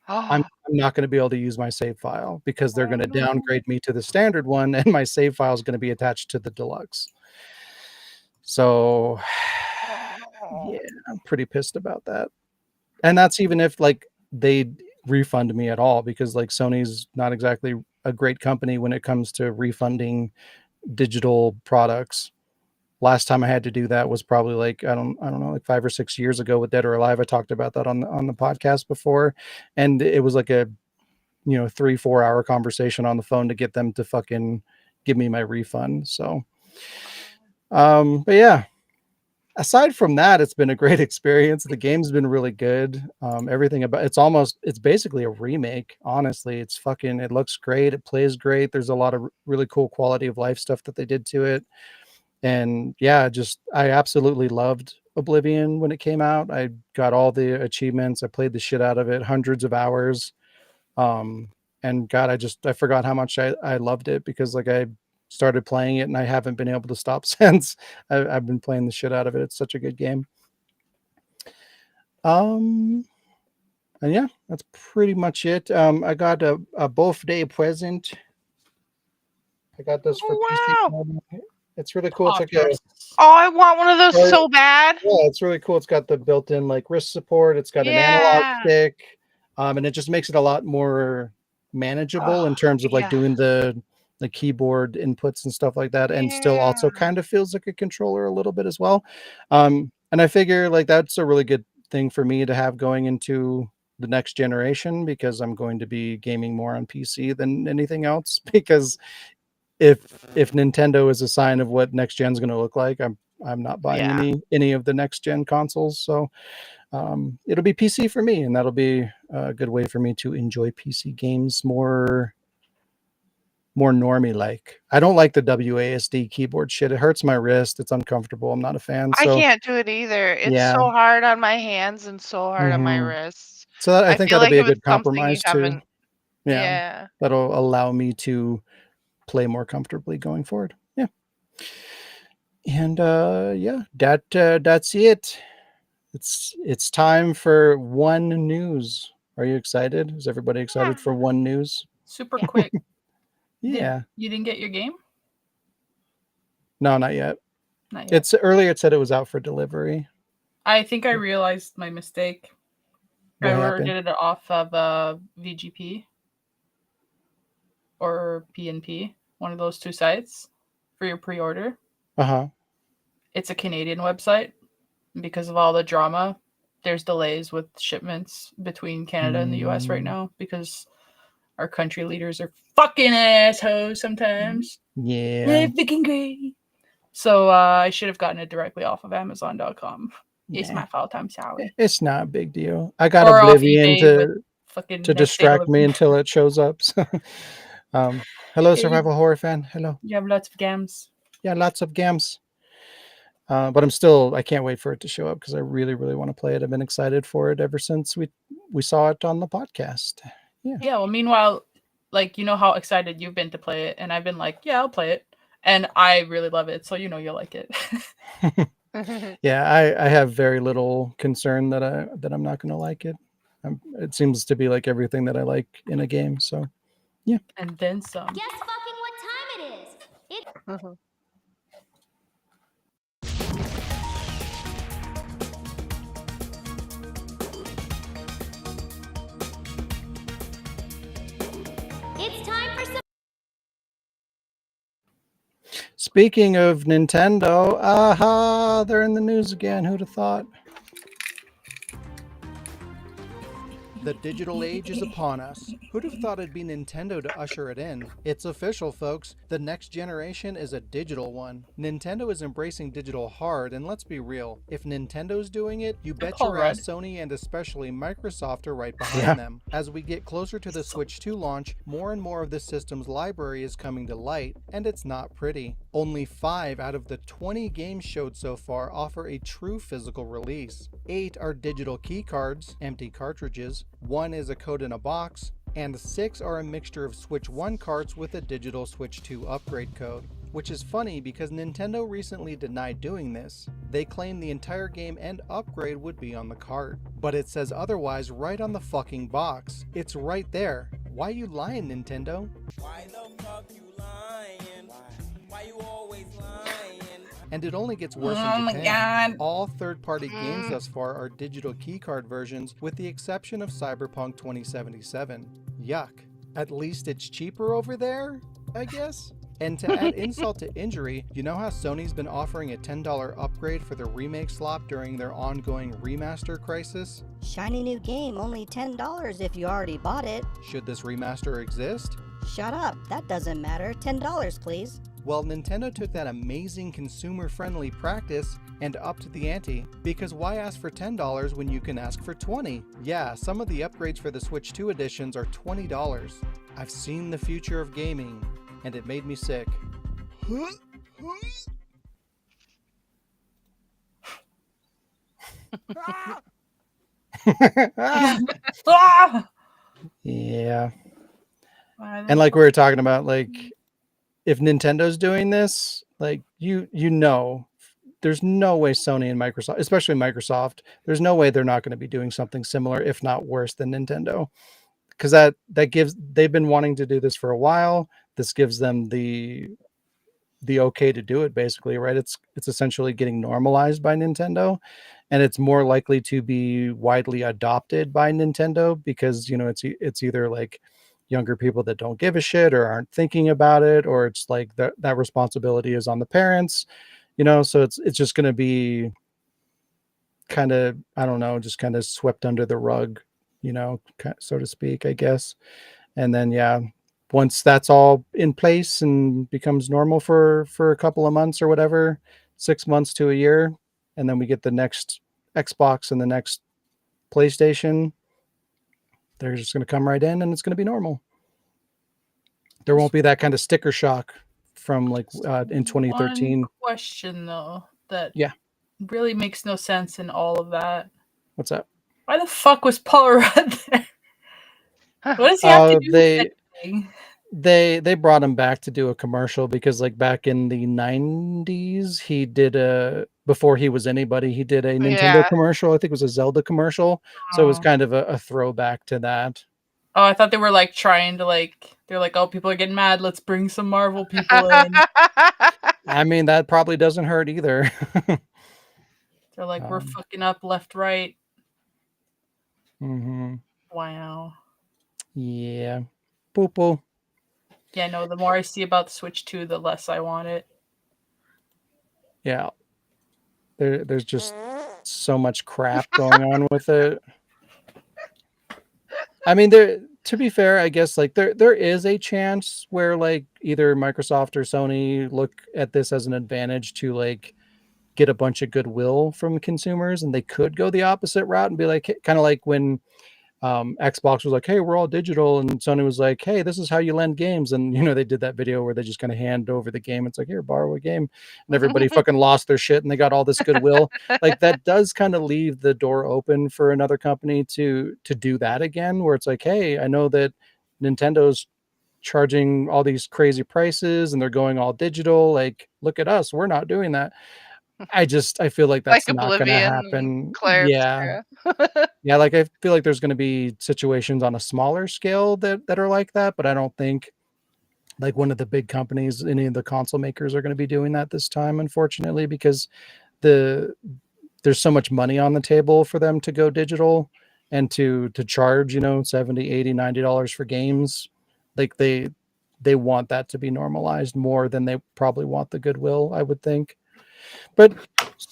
I'm not going to be able to use my save file, because they're going to downgrade me to the standard one, and my save file is going to be attached to the deluxe. So yeah, I'm pretty pissed about that. And that's even if like they refund me at all, because like Sony's not exactly a great company when it comes to refunding digital products. Last time I had to do that was probably like I don't know, like 5 or 6 years ago with Dead or Alive. I talked about that on the podcast before, and it was like a 3-4 hour conversation on the phone to get them to fucking give me my refund. So but yeah, aside from that, it's been a great experience. The game's been really good. Everything about it's basically a remake. Honestly, it looks great. It plays great. There's a lot of really cool quality of life stuff that they did to it. And yeah, I absolutely loved Oblivion when it came out. I got all the achievements. I played the shit out of it, hundreds of hours. And God, I forgot how much I loved it, because like I started playing it and I haven't been able to stop since. I've been playing the shit out of it. It's such a good game. And yeah, that's pretty much it. I got a birthday present. I got this for PC. It's really cool. It's like I want one of those so bad. Yeah, it's really cool. It's got the built-in like wrist support. It's got an analog stick, and it just makes it a lot more manageable in terms of like doing the keyboard inputs and stuff like that, and still also kind of feels like a controller a little bit as well. And I figure like that's a really good thing for me to have going into the next generation, because I'm going to be gaming more on PC than anything else. Because if Nintendo is a sign of what next gen is going to look like, I'm not buying any of the next gen consoles. So it'll be PC for me, and that'll be a good way for me to enjoy PC games more more normie like. I don't like the WASD keyboard shit. It hurts my wrist. It's uncomfortable. I'm not a fan. I So can't do it either. It's yeah. so hard on my hands and so hard on my Mhm. wrists. So I I think feel that'll like be a if good it's something you compromise too. haven't. Yeah. Yeah. That'll allow me to play more comfortably going forward. Yeah. And yeah, that's it. It's time for one news. Are you excited? Is everybody excited Yeah. for one news? Super Yeah. quick. Yeah. You didn't get your game? No, not yet. Not yet. It's earlier. It said it was out for delivery. I think I realized my mistake. What I happened? ordered it off of VGP or PNP, one of those two sites for your pre-order. Uh-huh. It's a Canadian website. Because of all the drama, there's delays with shipments between Canada and the US right now because our country leaders are fucking assholes sometimes. Yeah. They're fucking great. So I should have gotten it directly off of Amazon.com. It's Yeah. my fault. I'm sorry. It's not a big deal. I got Or off Oblivion eBay with fucking to next day distract me delivery. until it shows up. So, hello, Hey. Survival Horror fan. Hello. You have lots of games. Yeah, lots of games. But I can't wait for it to show up because I really, really want to play it. I've been excited for it ever since we saw it on the podcast. Yeah. Yeah, well, meanwhile, like, you know how excited you've been to play it, and I've been like, yeah, I'll play it. And I really love it, so you know you'll like it. Yeah, I have very little concern that I'm not going to like it. It seems to be like everything that I like in a game. So, yeah. And then some. Guess fucking what time it is. It It's time for some. Speaking of Nintendo, aha, they're in the news again. Who'd have thought? The digital age is upon us. Who'd have thought it'd be Nintendo to usher it in? It's official, folks. The next generation is a digital one. Nintendo is embracing digital hard, and let's be real. If Nintendo's doing it, you bet your ass Sony and especially Microsoft are right behind them. As we get closer to the Switch 2 launch, more and more of the system's library is coming to light, and it's not pretty. Only 5 out of the 20 games showed so far offer a true physical release. 8 are digital key cards, empty cartridges, 1 is a code in a box, and 6 are a mixture of Switch 1 carts with a digital Switch 2 upgrade code. Which is funny because Nintendo recently denied doing this. They claimed the entire game and upgrade would be on the cart. But it says otherwise right on the fucking box. It's right there. Why you lying, Nintendo? Why the fuck you lying? Why you always lying? And it only gets worse Oh in my Japan. God. All third-party games thus far are digital keycard versions with the exception of Cyberpunk 2077. Yuck. At least it's cheaper over there, I guess? And to add insult to injury, you know how Sony's been offering a $10 upgrade for the remake slop during their ongoing remaster crisis? Shiny new game, only $10 if you already bought it. Should this remaster exist? Shut up, that doesn't matter. $10, please. Well, Nintendo took that amazing consumer-friendly practice and upped the ante, because why ask for $10 when you can ask for $20? Yeah, some of the upgrades for the Switch 2 editions are $20. I've seen the future of gaming, and it made me sick. Ah! Yeah. And like we were talking about, like, if Nintendo's doing this, like, you know, there's no way Sony and Microsoft, especially Microsoft, there's no way they're not going to be doing something similar, if not worse than Nintendo. Because they've been wanting to do this for a while. This gives them the okay to do it, basically, right? It's essentially getting normalized by Nintendo, and it's more likely to be widely adopted by Nintendo because, you know, it's either like younger people that don't give a shit or aren't thinking about it, or it's like that responsibility is on the parents, you know. So it's just going to be kind of, I don't know, just kind of swept under the rug, you know, so to speak, I guess. And then, yeah, once that's all in place and becomes normal for a couple of months or whatever, 6 months to a year, and then we get the next Xbox and the next PlayStation, they're just going to come right in and it's going to be normal. There won't be that kind of sticker shock from like in 2013. One question though that Yeah. really makes no sense in all of that. What's that? Why the fuck was Paul Rudd there? What does he have to do with anything? They brought him back to do a commercial because like back in the 90s he did before he was anybody, he did a Nintendo Yeah. commercial. I think it was a Zelda commercial, so it was Oh. kind of a throwback to that. Oh, I thought they were like trying to like they're like, oh, people are getting mad. Let's bring some Marvel people in. I mean, that probably doesn't hurt either. They're like, we're fucking up left, right. Mm-hmm. Wow. Yeah. Poo-poo. Yeah, no, the more I see about the Switch 2, the less I want it. Yeah. There's just so much crap going on with it. I mean, to be fair, I guess like there is a chance where like either Microsoft or Sony look at this as an advantage to like get a bunch of goodwill from consumers, and they could go the opposite route and be like kind of like when Xbox was like, hey, we're all digital, and Sony was like, hey, this is how you lend games. And they did that video where they just kind of hand over the game. It's like, here, borrow a game, and everybody fucking lost their shit and they got all this goodwill. Like that does kind of leave the door open for another company to do that again, where it's like, hey, I know that Nintendo's charging all these crazy prices and they're going all digital, like look at us, we're not doing that. I feel like that's Like not gonna Oblivion happen. and Claire Yeah. Yeah, like I feel like there's going to be situations on a smaller scale that are like that, but I don't think like one of the big companies, any of the console makers are going to be doing that this time, unfortunately, because there's so much money on the table for them to go digital and to charge, $70, $80, $90 for games. Like they want that to be normalized more than they probably want the goodwill, I would think. But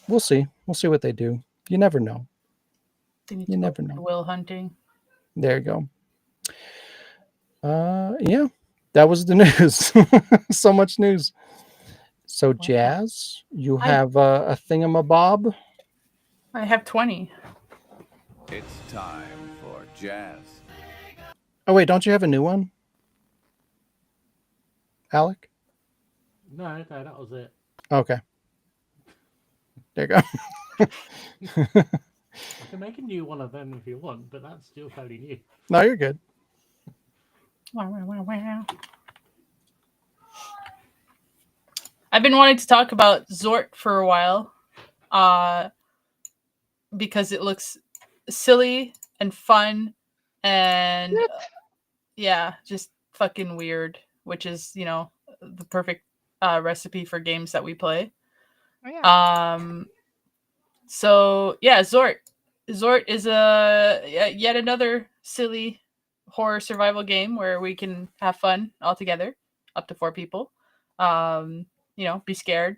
we'll see. We'll see what they do. You never know. You never know. Will hunting. There you go. Yeah, that was the news. So much news. So Jazz, you have a thingamabob? I have 20. It's time for Jazz. Oh wait, don't you have a new one, Alec? No, that was it. Okay. There you go. I can make a new one of them if you want, but that's still fairly new. No, you're good. Wow. I've been wanting to talk about Zort for a while, because it looks silly and fun, and yeah, just fucking weird, which is the perfect recipe for games that we play. Oh, yeah. So yeah, Zort is yet another silly horror survival game where we can have fun all together, up to 4 people. Be scared.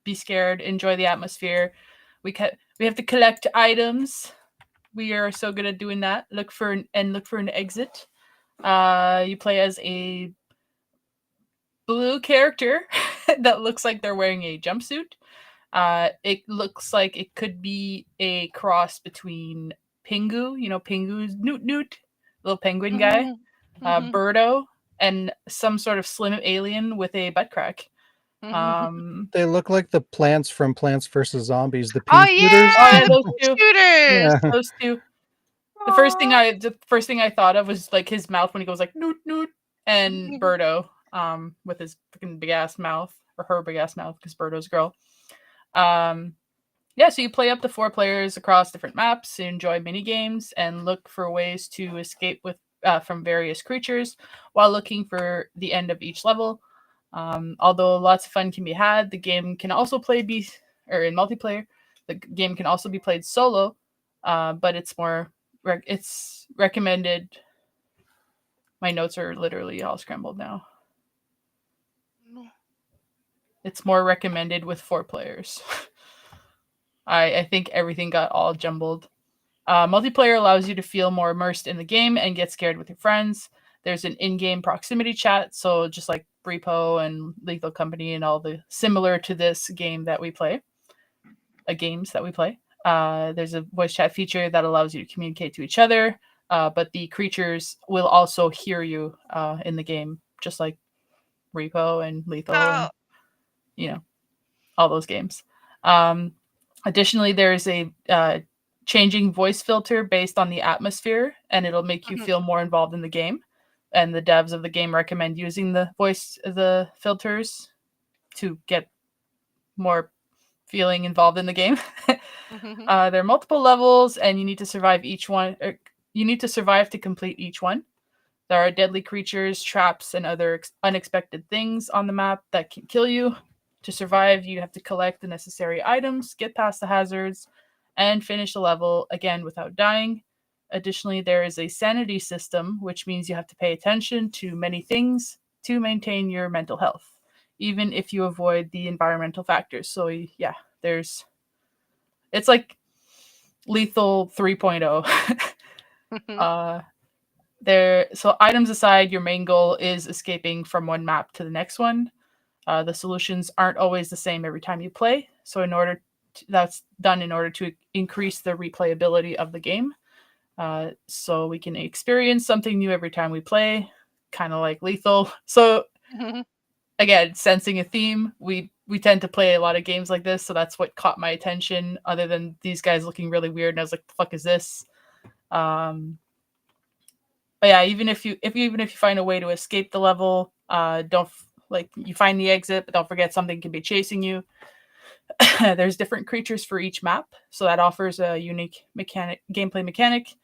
Be scared. Enjoy the atmosphere. We have to collect items. We are so good at doing that. Look for an exit. You play as a blue character that looks like they're wearing a jumpsuit. It looks like it could be a cross between Pingu, Pingu's Newt, little penguin guy, Birdo, and some sort of slim alien with a butt crack. They look like the plants from Plants vs. Zombies, the pea Oh shooters. yeah, those the two. shooters. Yeah. Those two. The first thing I thought of was like his mouth when he goes like Newt, and Birdo, with his freaking big ass mouth, or her big ass mouth, because Birdo's a girl. Yeah, so you play up to 4 players across different maps, enjoy mini games, and look for ways to escape from various creatures while looking for the end of each level. Although lots of fun can be had, the game can also in multiplayer. The game can also be played solo, but it's more it's recommended. My notes are literally all scrambled now. It's more recommended with 4 players. I think everything got all jumbled. Multiplayer allows you to feel more immersed in the game and get scared with your friends. There's an in-game proximity chat, so just like Repo and Lethal Company and all the similar to this game that we play, games that we play. There's a voice chat feature that allows you to communicate to each other. but the creatures will also hear you in the game, just like Repo and Lethal, Oh. and, you know, all those games. Additionally, there's a changing voice filter based on the atmosphere, and it'll make you feel more involved in the game. And the devs of the game recommend using the filters to get more feeling involved in the game. There are multiple levels, and you need to survive each one. You need to survive to complete each one. There are deadly creatures, traps, and other unexpected things on the map that can kill you. To survive, you have to collect the necessary items, get past the hazards, and finish the level again without dying. Additionally, there is a sanity system, which means you have to pay attention to many things to maintain your mental health, even if you avoid the environmental factors. So yeah, it's like Lethal 3.0. So items aside, your main goal is escaping from one map to the next one. The solutions aren't always the same every time you play. So that's done in order to increase the replayability of the game. So we can experience something new every time we play, kind of like Lethal. So again, sensing a theme, we tend to play a lot of games like this, so that's what caught my attention, other than these guys looking really weird, and I was like, the fuck is this? But yeah, even if you find a way to escape the level, you find the exit, but don't forget something can be chasing you. There's different creatures for each map, so that offers a unique gameplay mechanic.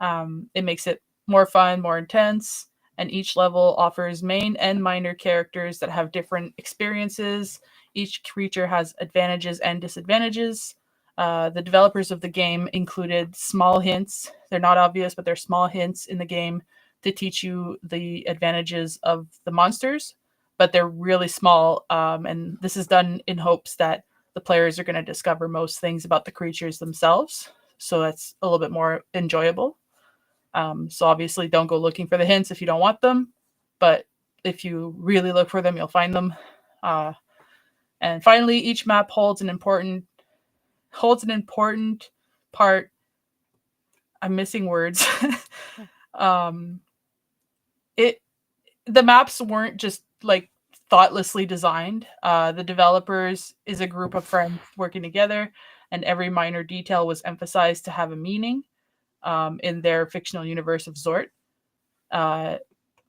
It makes it more fun, more intense, and each level offers main and minor characters that have different experiences. Each creature has advantages and disadvantages. The developers of the game included small hints. They're not obvious, but they're small hints in the game to teach you the advantages of the monsters, but they're really small. And this is done in hopes that the players are going to discover most things about the creatures themselves. So that's a little bit more enjoyable. So obviously don't go looking for the hints if you don't want them, but if you really look for them, you'll find them. And finally, each map holds an important part. I'm missing words. The maps weren't just like thoughtlessly designed. The developers is a group of friends working together, and every minor detail was emphasized to have a meaning in their fictional universe of Zort.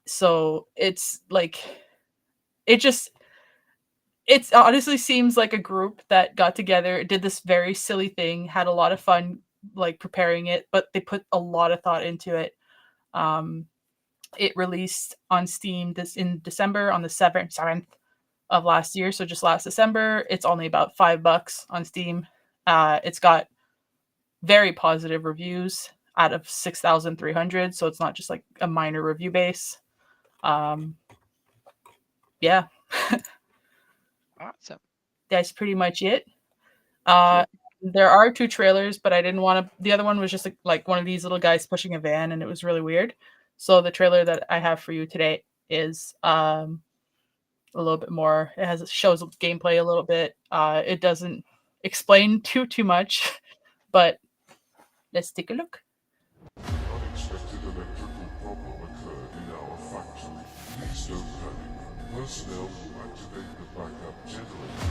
So it's like it honestly seems like a group that got together, did this very silly thing, had a lot of fun like preparing it, but they put a lot of thought into it. It released on Steam in December on the 7th of last year, so just last December. It's only about $5 on Steam. It's got very positive reviews out of 6,300, so it's not just like a minor review base. Yeah. Awesome. That's pretty much it. There are 2 trailers, but I didn't want to. The other one was just like one of these little guys pushing a van, and it was really weird. So the trailer that I have for you today is a little bit more. It shows gameplay a little bit. It doesn't explain too much, but let's take a look. Unexpected electrical problem occurred in our factory. Please don't panic. Personnel will activate the backup generator.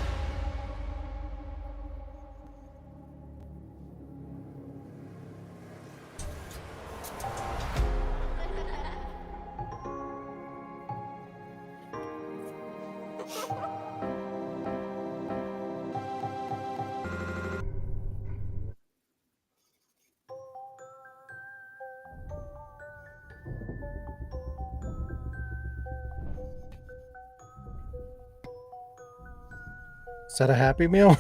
Is that a Happy Meal?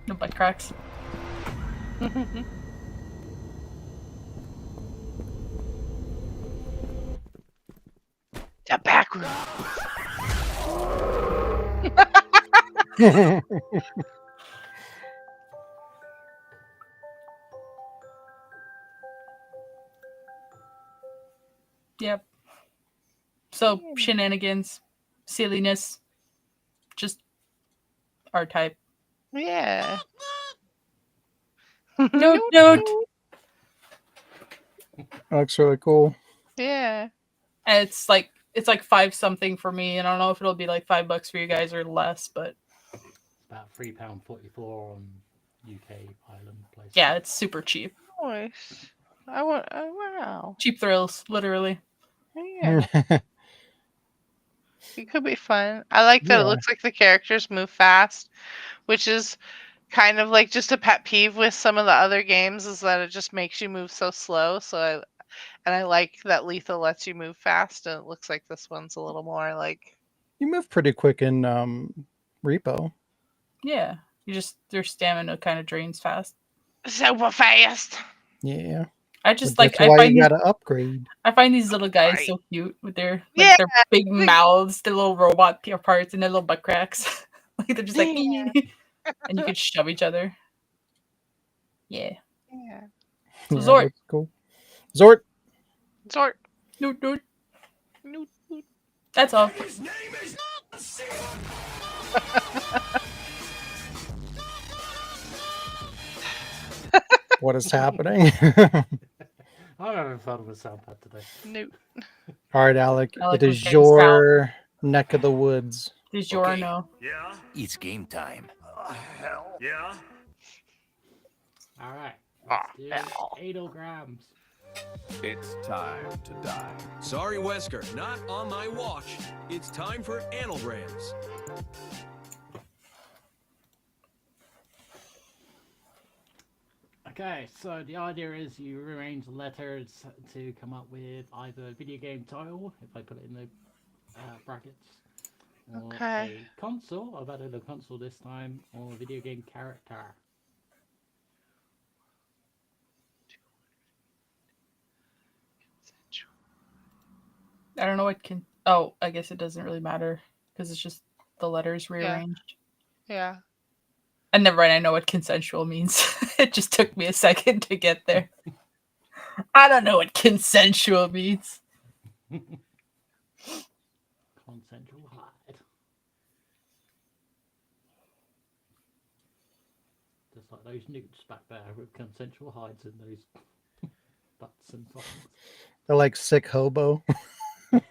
No butt cracks. The back room. Yep. So shenanigans, silliness, just our type. Yeah. Note, note. Looks really cool. Yeah. And it's like 5 something for me, and I don't know if it'll be like $5 for you guys or less, but It's about £3.44 on UK Ireland place. yeah, it's super cheap. Nice. I want. Wow. Cheap thrills, literally. Yeah. It could be fun. I like that it Yeah. looks like the characters move fast, which is kind of like just a pet peeve with some of the other games is that it just makes you move so slow. So I like that Lethal lets you move fast, and it looks like this one's a little more like. You move pretty quick in Repo. Yeah, their stamina kind of drains fast. Super fast. Yeah. I just But like that's I why find you these, gotta upgrade. I find these little guys Right. so cute with their Yeah, big like- mouths, their little robot parts, and their little butt cracks. Like they're just like, Yeah. and you could shove each other. Yeah. Yeah. So Yeah, Zort, that's cool. Zort. Zort. noot, noot. Noot, noot. That's all. What is happening? I'm having fun with soundpad today. Noot. All right, Alec. Alec It was is getting your neck of the woods. Did you or no? Yeah? It's game time. Hell. Yeah? Alright. Ah, Let's do hell. Edelgrams. It's time to die. Sorry, Wesker, not on my watch. It's time for anagrams. Okay, so the idea is you rearrange letters to come up with either a video game title, if I put it in the brackets, or Okay. a console, I've added a console this time, or a video game character. I don't know what can. Oh, I guess it doesn't really matter because it's just the letters rearranged. Yeah. And never mind, I know what consensual means. It just took me a second to get there. I don't know what consensual means. Consensual hide. Just like those newts back there with consensual hides in those butts and buttons. They're like sick hobo.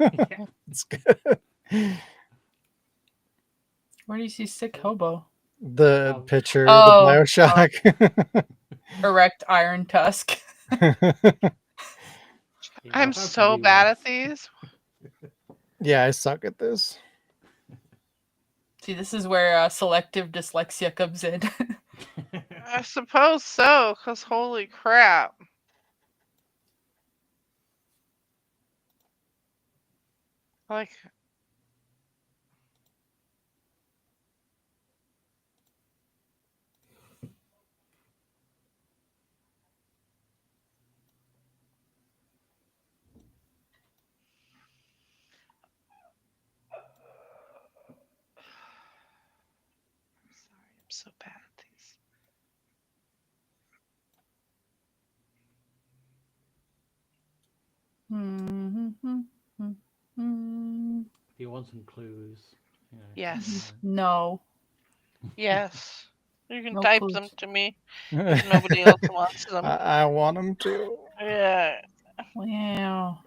Yeah. It's good. Where do you see sick hobo? The Oh. picture, Oh, the Bioshock. Erect iron tusk. Yeah, I'm I've had to so do bad one. at these. Yeah, I suck at this. See, this is where selective dyslexia comes in. I suppose so, because holy crap. Like, I'm sorry, I'm so bad at these. If you want some clues, you know. Yes. No. Yes. You can No type clues. them to me if nobody else wants them. I want them to. Yeah. Wow.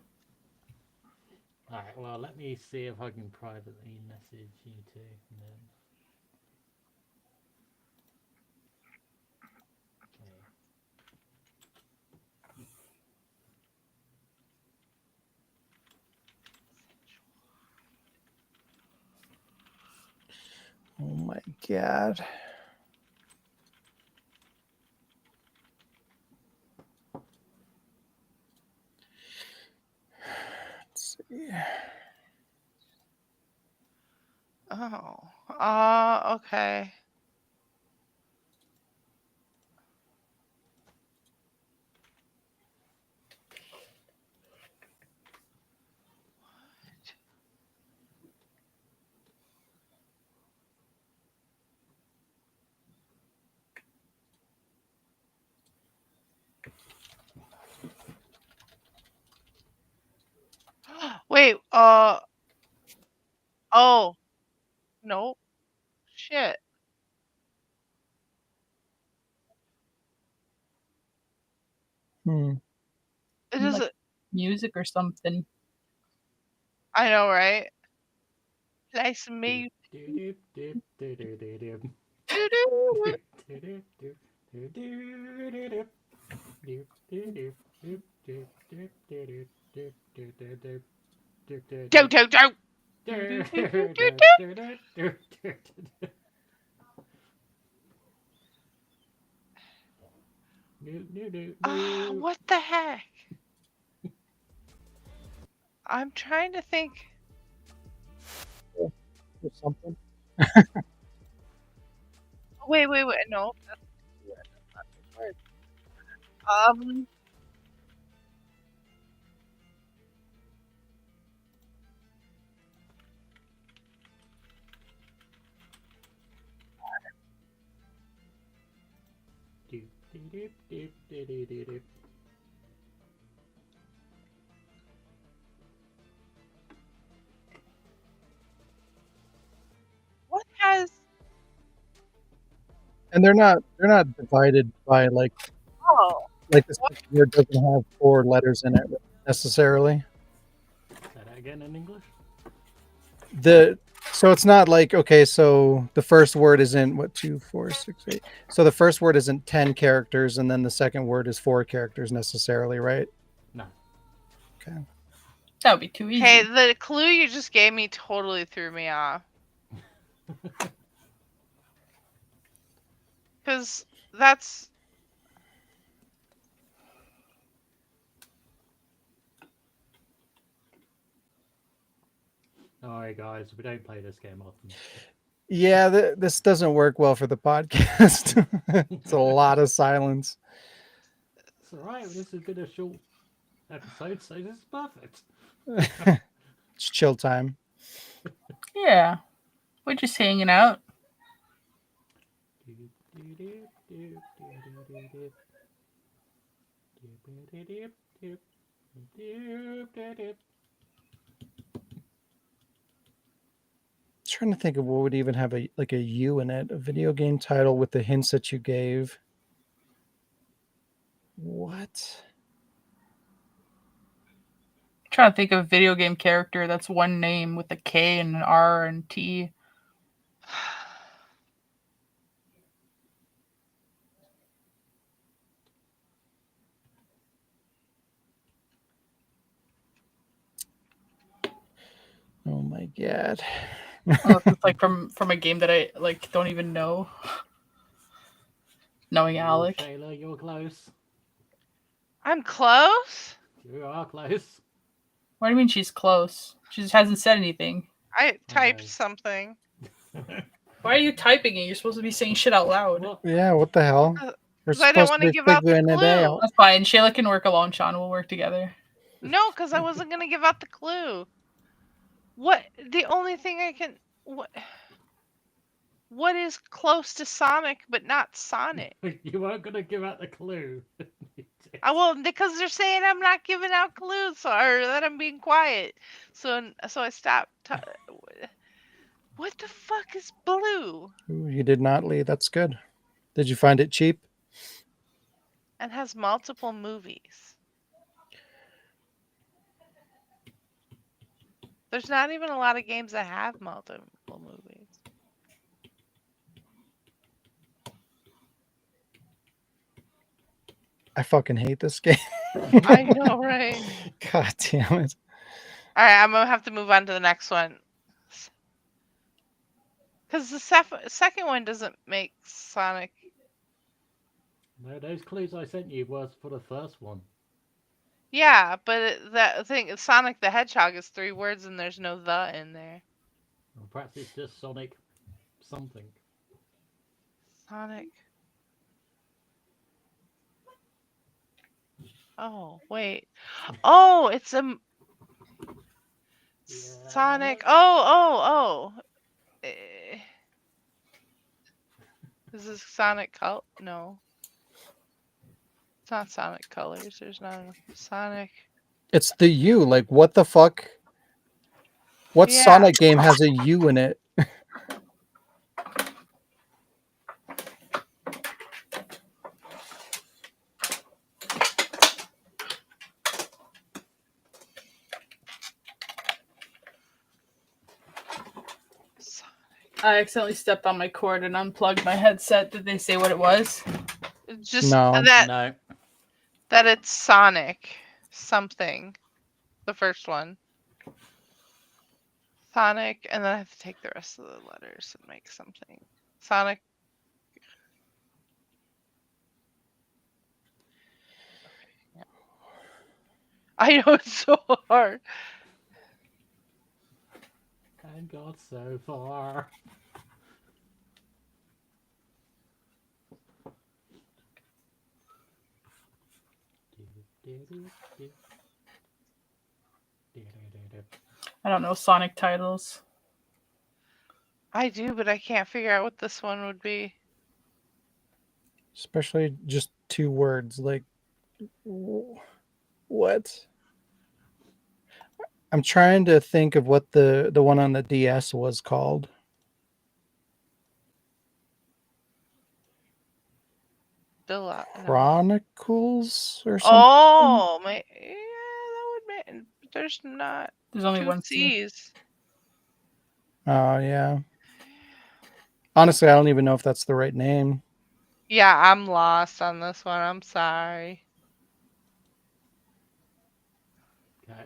Alright, well, let me see if I can privately message you two. And then... Okay. Oh my god. Let's see. Oh. Okay. Wait, oh, nope. Shit. Hmm. It is. Like music or something. I know, right? Play some music. Do do do. What the heck? I'm trying to think. Or something. Wait. No, that's not the word. What has? And they're not divided by like Oh, the second word doesn't have 4 letters in it necessarily. Say that again in English. So it's not like, okay, so the first word isn't 2, 4, 6, 8. So the first word isn't 10 characters, and then the second word is 4 characters necessarily, right? No. Okay. That would be too easy. hey, the clue you just gave me totally threw me off. Because that's. Alright, guys, we don't play this game often. Yeah, this doesn't work well for the podcast. It's a lot of silence. It's alright, this has been a short episode, so this is perfect. It's chill time. Yeah. We're just hanging out. Trying to think of what would even have a U in it. A video game title with the hints that you gave. What? Trying to think of a video game character that's one name with a K and an R and T. Oh my god. It's like from a game that I like don't even know. Knowing Alec. Shayla, you're close. I'm close? You are close. What do you mean she's close? She just hasn't said anything. I typed something. Why are you typing it? You're supposed to be saying shit out loud. What? Yeah, what the hell? We're 'Cause I didn't supposed want to to be give out the figuring it out. clue. That's fine. Shayla can work alone. Sean will work together. No, because I wasn't going to give out the clue. What? The only thing I can. What is close to Sonic but not Sonic? You weren't going to give out the clue. I will, because they're saying I'm not giving out clues or that I'm being quiet. So I stopped. What the fuck is blue? Ooh, you did not leave. That's good. Did you find it cheap? And has multiple movies. There's not even a lot of games that have multiple movies. I fucking hate this game. I know, right? God damn it. All right, I'm gonna have to move on to the next one. Because the second one doesn't make Sonic. No, those clues I sent you was for the first one. Yeah, but that thing, Sonic the Hedgehog is 3 words and there's no the in there. Or perhaps it's just Sonic something. Sonic. Oh, wait. Oh, it's a Sonic. Oh. Is this Sonic Color? No. It's not Sonic Colors. There's not enough Sonic. It's the U. Like, what the fuck? What Yeah. Sonic game has a U in it? I accidentally stepped on my cord and unplugged my headset. Did they say what it was? Just No. No. that it's Sonic something. The first one. Sonic, and then I have to take the rest of the letters and make something. Sonic. Okay. Yeah. I know it's so hard. And got so far. I don't know Sonic titles. I do, but I can't figure out what this one would be. Especially just 2 words. Like, what? I'm trying to think of what the one on the DS was called. No. Chronicles or something? Oh, yeah, that would make. There's not. There's only 2 one C. C's. Oh, yeah. Honestly, I don't even know if that's the right name. Yeah, I'm lost on this one. I'm sorry. Okay.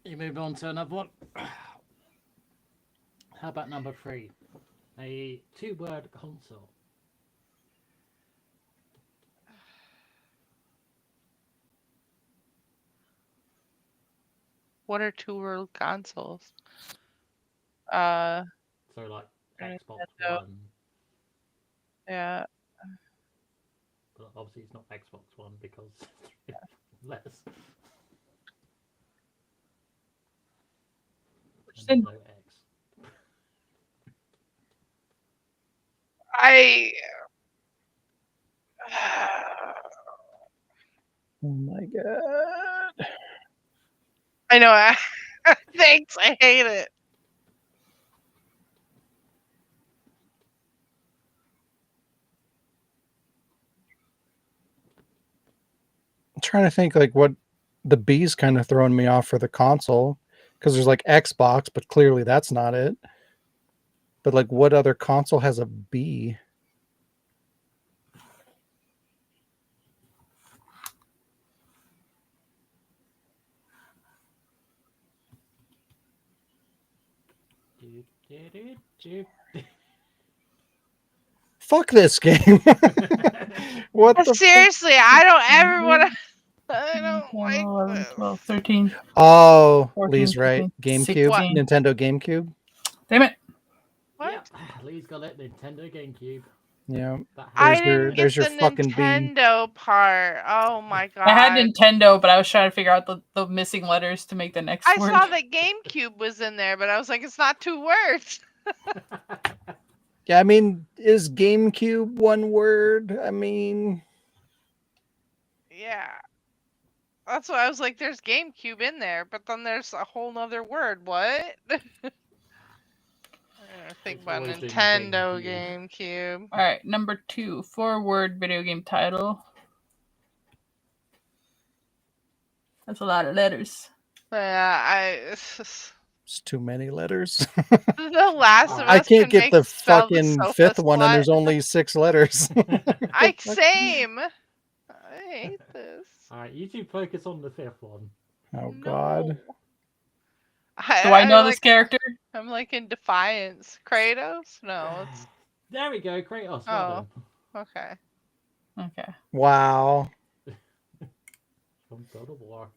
You move on to another one. How about number 3? A 2-word console. What are 2-word consoles? So like Xbox Nintendo. One. Yeah. But obviously it's not Xbox One because less. And no X. Oh my god. I know. Thanks. I hate it. I'm trying to think like what the B's kind of throwing me off for the console because there's like Xbox, but clearly that's not it. But like, what other console has a B? Fuck this game. What the Seriously, I don't ever want to. I don't 10, like 11, this. 12, 13. Oh, 14, Lee's right. 15, GameCube, 16. Nintendo GameCube. Damn it. What? Yep. Lee's got it. Nintendo GameCube. Yeah. I There's didn't get your the fucking B. Nintendo part. Oh my god. I had Nintendo, but I was trying to figure out the missing letters to make the next I word. saw that GameCube was in there, but I was like, it's not 2 words. Yeah, I mean, is GameCube 1 word? I mean, Yeah. That's why I was like, there's GameCube in there, but then there's a whole nother word. What? I think about always been Nintendo GameCube. All right, number 2, 4-word video game title. That's a lot of letters. Yeah, it's too many letters. The Last of Us. I can't can get make the spell the fucking sofa 5th one, and there's slut. only 6 letters. Same. I hate this. Alright, you two focus on the 5th one. Oh god. Do I know this character? I'm like in Defiance. Kratos? No, it's. There we go, Kratos. Oh, okay. Okay. Wow. From God of War.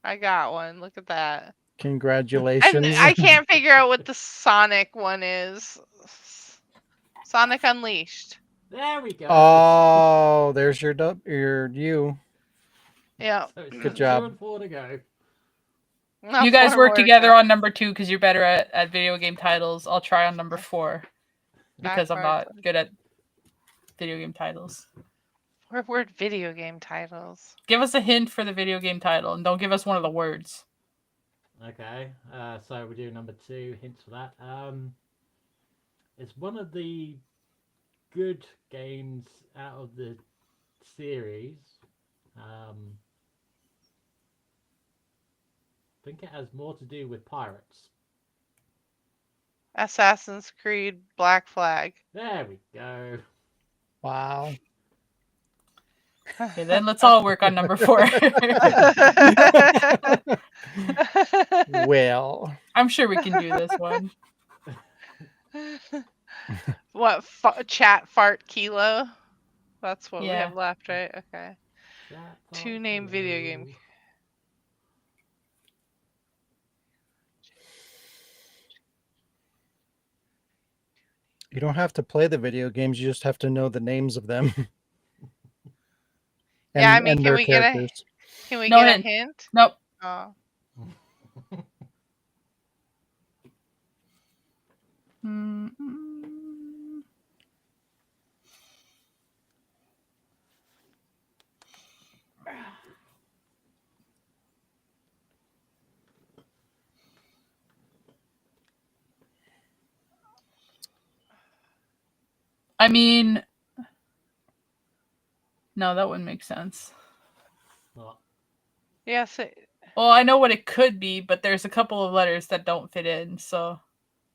I got one. Look at that. Congratulations. And I can't figure out what the Sonic one is. Sonic Unleashed. There we go. Oh, there's your you. Yeah. So it's Good job. 2 and 4 to go. You guys work together on number 2 because you're better at video game titles. I'll try on number 4 because I'm not good at video game titles. 4-word video game titles. Give us a hint for the video game title and don't give us one of the words. Okay, so we do number 2. Hints for that. It's one of the good games out of the series. I think it has more to do with pirates. Assassin's Creed Black Flag. There we go. Wow. Okay, then let's all work on number 4. Well, I'm sure we can do this one. What? Chat fart kilo? That's what we Yeah. have left, right? Okay. Chat 2 name video game. hello. you don't have to play the video games, you just have to know the names of them. Yeah, I mean, and can their we get a characters. can we No get a hint. hint? Nope. Oh. I mean, no, that wouldn't make sense. What? Yes. Well, I know what it could be, but there's a couple of letters that don't fit in, so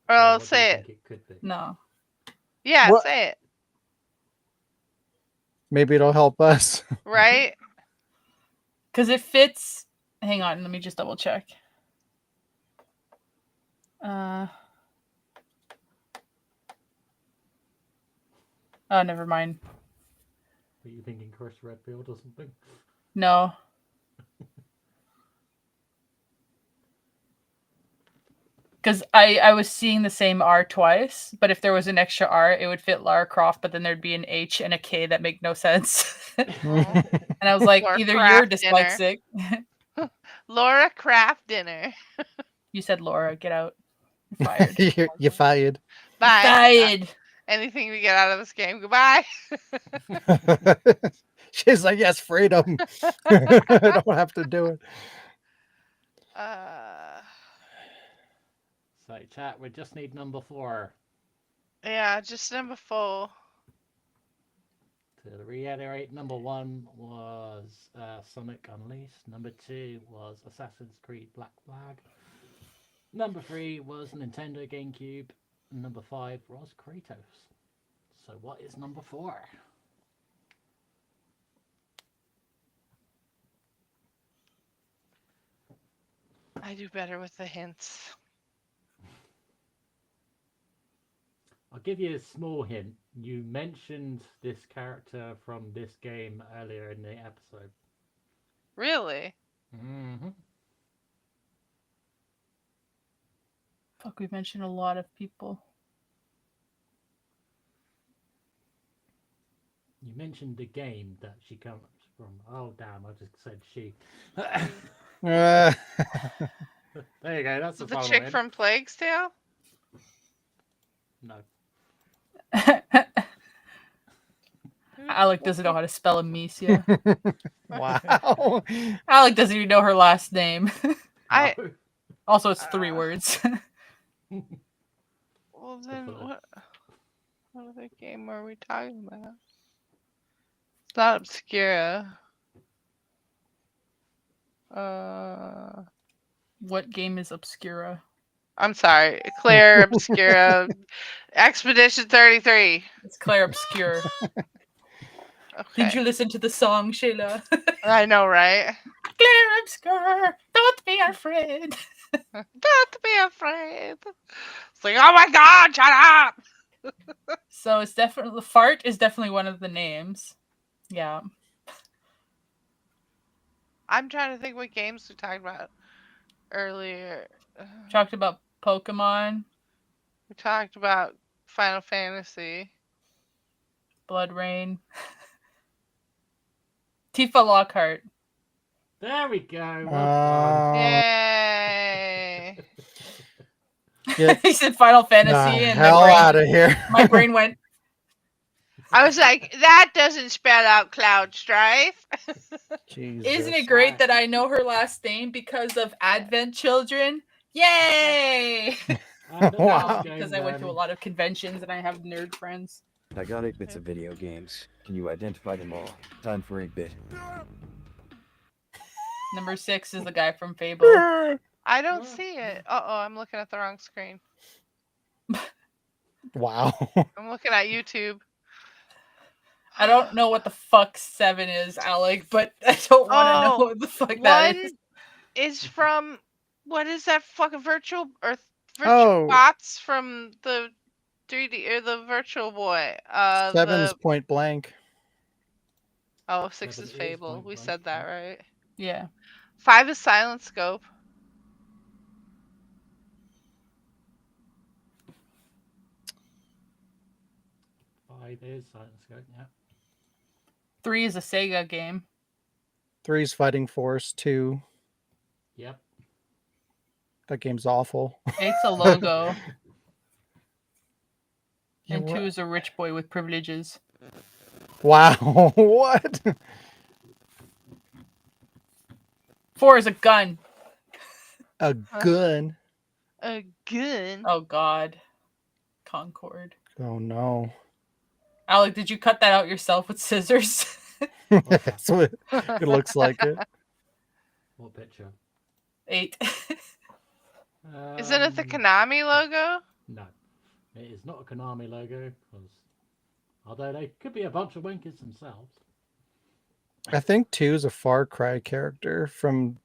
Oh, What do you say think it. it could be? no. Yeah, What? say it. Maybe it'll help us. Right? Because it fits. Hang on, let me just double check. Oh, never mind. Are you thinking Chris Redfield or something? No. Because I was seeing the same R twice, but if there was an extra R, it would fit Lara Croft, but then there'd be an H and a K that make no sense. And I was like, Laura either you're Kraft dinner. dyslexic. Laura Kraft dinner. You said Laura, get out. You're fired. You're fired. Bye. Fired. Anything we get out of this game, goodbye. She's like, yes, freedom. I don't have to do it. So, chat, we just need number 4. Yeah, just number 4. To reiterate, number 1 was Sonic Unleashed. Number 2 was Assassin's Creed Black Flag. Number 3 was Nintendo GameCube. And number 5 was Kratos. So what is number 4? I do better with the hints. I'll give you a small hint. You mentioned this character from this game earlier in the episode. Really? Mm-hmm. Fuck, we've mentioned a lot of people. You mentioned the game that she comes from. Oh, damn, I just said she. There you go, that's The final chick hint. from Plague's Tale? No. Alec doesn't know how to spell Amicia. Wow. Alec doesn't even know her last name. I. Also, it's 3 words. Well, then what other game are we talking about? It's not Obscura. What game is Obscura? I'm sorry, Claire Obscura. Expedition 33. It's Claire Obscure. Okay. Did you listen to the song, Shayla? I know, right? Claire Obscure, don't be afraid. Don't be afraid. It's like, oh my god, shut up! So it's definitely Fart is definitely one of the names. Yeah. I'm trying to think what games we talked about earlier. Talked about Pokemon. We talked about Final Fantasy. Blood Rain. Tifa Lockhart. There we go. Well Yay! He said Final Fantasy, the and hell my brain, out of here. my brain went. I was like, that doesn't spell out Cloud Strife. Jesus. Isn't it great that I know her last name because of Advent Children? Yay! And the Wow. last Because game, I went to a lot of conventions and I have nerd friends. I got 8 bits of video games. Can you identify them all? Time for 8-bit. Number 6 is the guy from Fable. I don't see it. Uh-oh, I'm looking at the wrong screen. Wow. I'm looking at YouTube. I don't know what the fuck 7 is, Alec, but I don't want to know what the fuck that is. One is from, what is that fucking virtual Oh. bots from the 3D or the Virtual Boy? 7's Point Blank. Oh, 6 7 is is Fable. Point We Blank, said that, right? Yeah. 5 is Silent Scope. Five is Silent Scope, yeah. 3 is a Sega game. 3's Fighting Force 2. Yep. That game's awful. 8's a logo. Yeah, And 2 what? is a rich boy with privileges. Wow. What? 4 is a gun. A gun? A gun? Oh god. Concord. Oh no. Alec, did you cut that out yourself with scissors? That's what it looks like it. What picture? 8. Isn't it the Konami logo? No. It is not a Konami logo, because although they could be a bunch of winkers themselves. I think 2 is a Far Cry character from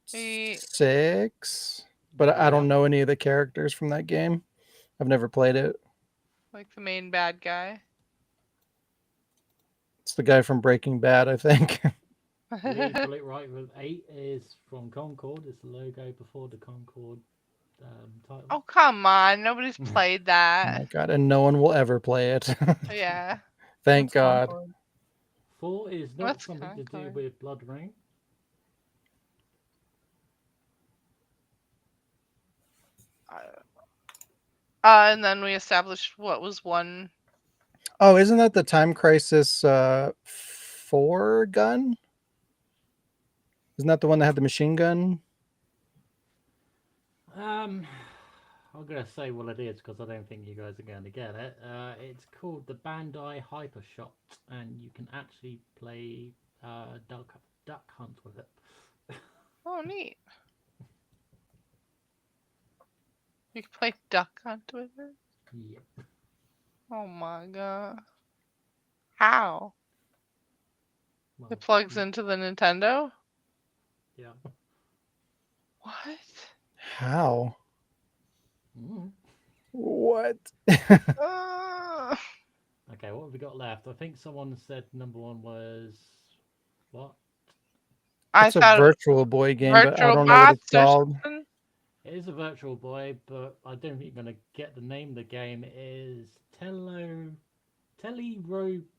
6, but I don't know any of the characters from that game. I've never played it. Like the main bad guy. It's the guy from Breaking Bad, I think. You got it right. With 8 is from Concord. It's the logo before the Concord title. Oh, come on. Nobody's played Oh that. my god, and no one will ever play it. Yeah. Thank God. Concord? 4 is not What's something to do Concord? with Blood Rain. And then we established what was 1. Oh, isn't that the Time Crisis 4 gun? Isn't that the one that had the machine gun? I'm gonna say what it is because I don't think you guys are going to get it. It's called the Bandai Hypershot, and you can actually play duck hunt with it. Oh, neat. You can play Duck Hunt with it? Yep. Oh my god. How? Well, It plugs into the Nintendo? yeah. What? How? Mm. What? Okay, what have we got left? I think someone said number 1 was what? It's a Virtual Boy game, but I Virtual don't know what it's Bots or called. something? It is a Virtual Boy, but I don't think you're gonna get the name of the game. It is Telero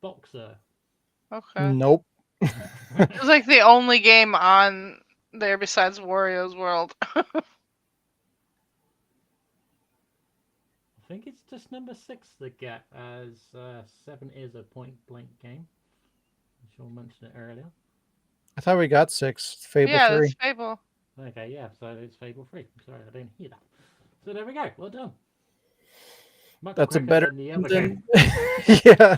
Boxer. Okay. Nope. It was like the only game on there besides Wario's World. I think it's just number 6 that get as 7 is a point blank game. Sean mentioned it earlier. I thought we got 6. Fable 3. Yeah, that's Fable. Okay, yeah, so it's Fable 3. Sorry, I didn't hear that. So there we go. Well done. Much That's a quicker better than the other than... game. Yeah.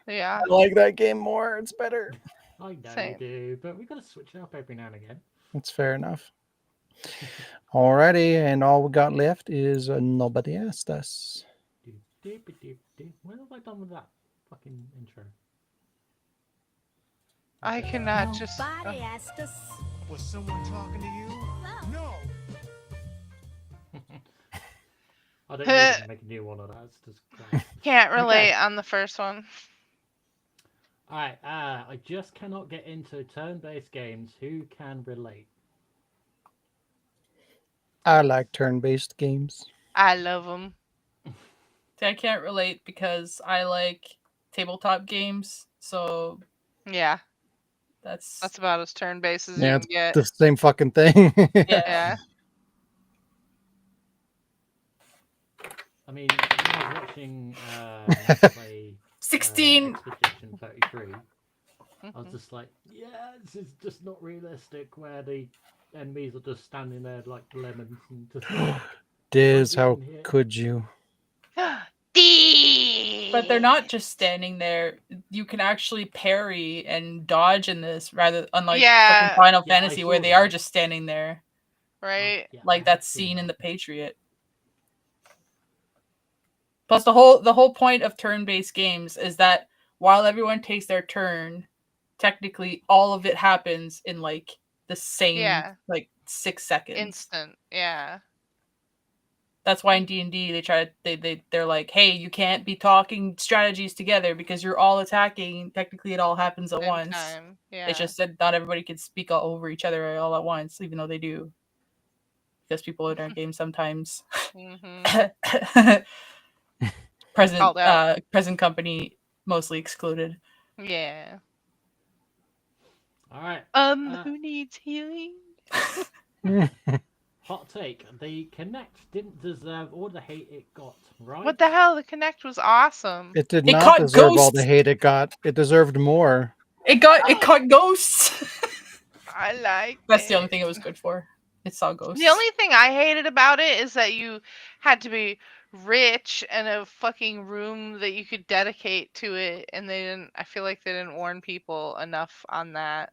Yeah. I like that game more. It's better. I know Same. you do, but we've got to switch it up every now and again. That's fair enough. Alrighty, and all we got left is Nobody Asked Us. When have I done with that fucking intro? I cannot just. Nobody asked us. Was someone talking to you? No. I don't need to make a new one of that. It's just crap. Can't relate Okay. on the first one. Alright, I just cannot get into turn-based games. Who can relate? I like turn-based games. I love them. See, I can't relate because I like tabletop games, so Yeah. that's about as turn-based as Yeah, you it's can get. the same fucking thing. Yeah. I mean, I was watching play... 16. Expedition 33. I was just like, yeah, this is just not realistic. Where the enemies are just standing there like lemons and just. Diz, how in here. could you? But they're not just standing there. You can actually parry and dodge in this, rather unlike fucking Final Fantasy, where they are just standing there. Right. Like that scene in The Patriot. Plus, the whole point of turn-based games is that while everyone takes their turn, technically all of it happens in like the same like 6 seconds. Instant. Yeah. That's why in D&D they're like, hey, you can't be talking strategies together because you're all attacking. Technically, it all happens at once. Time. Yeah. It's just that not everybody can speak all over each other all at once, even though they do. Because people in our games sometimes. Present company mostly excluded. Yeah. All right. Who needs healing? Hot take: the Kinect didn't deserve all the hate it got. Right? What the hell? The Kinect was awesome. It did not deserve all the hate it got. It deserved more. It caught ghosts. I like. That's the only thing it was good for. It saw ghosts. The only thing I hated about it is that you had to be rich and a fucking room that you could dedicate to it, and I feel like they didn't warn people enough on that.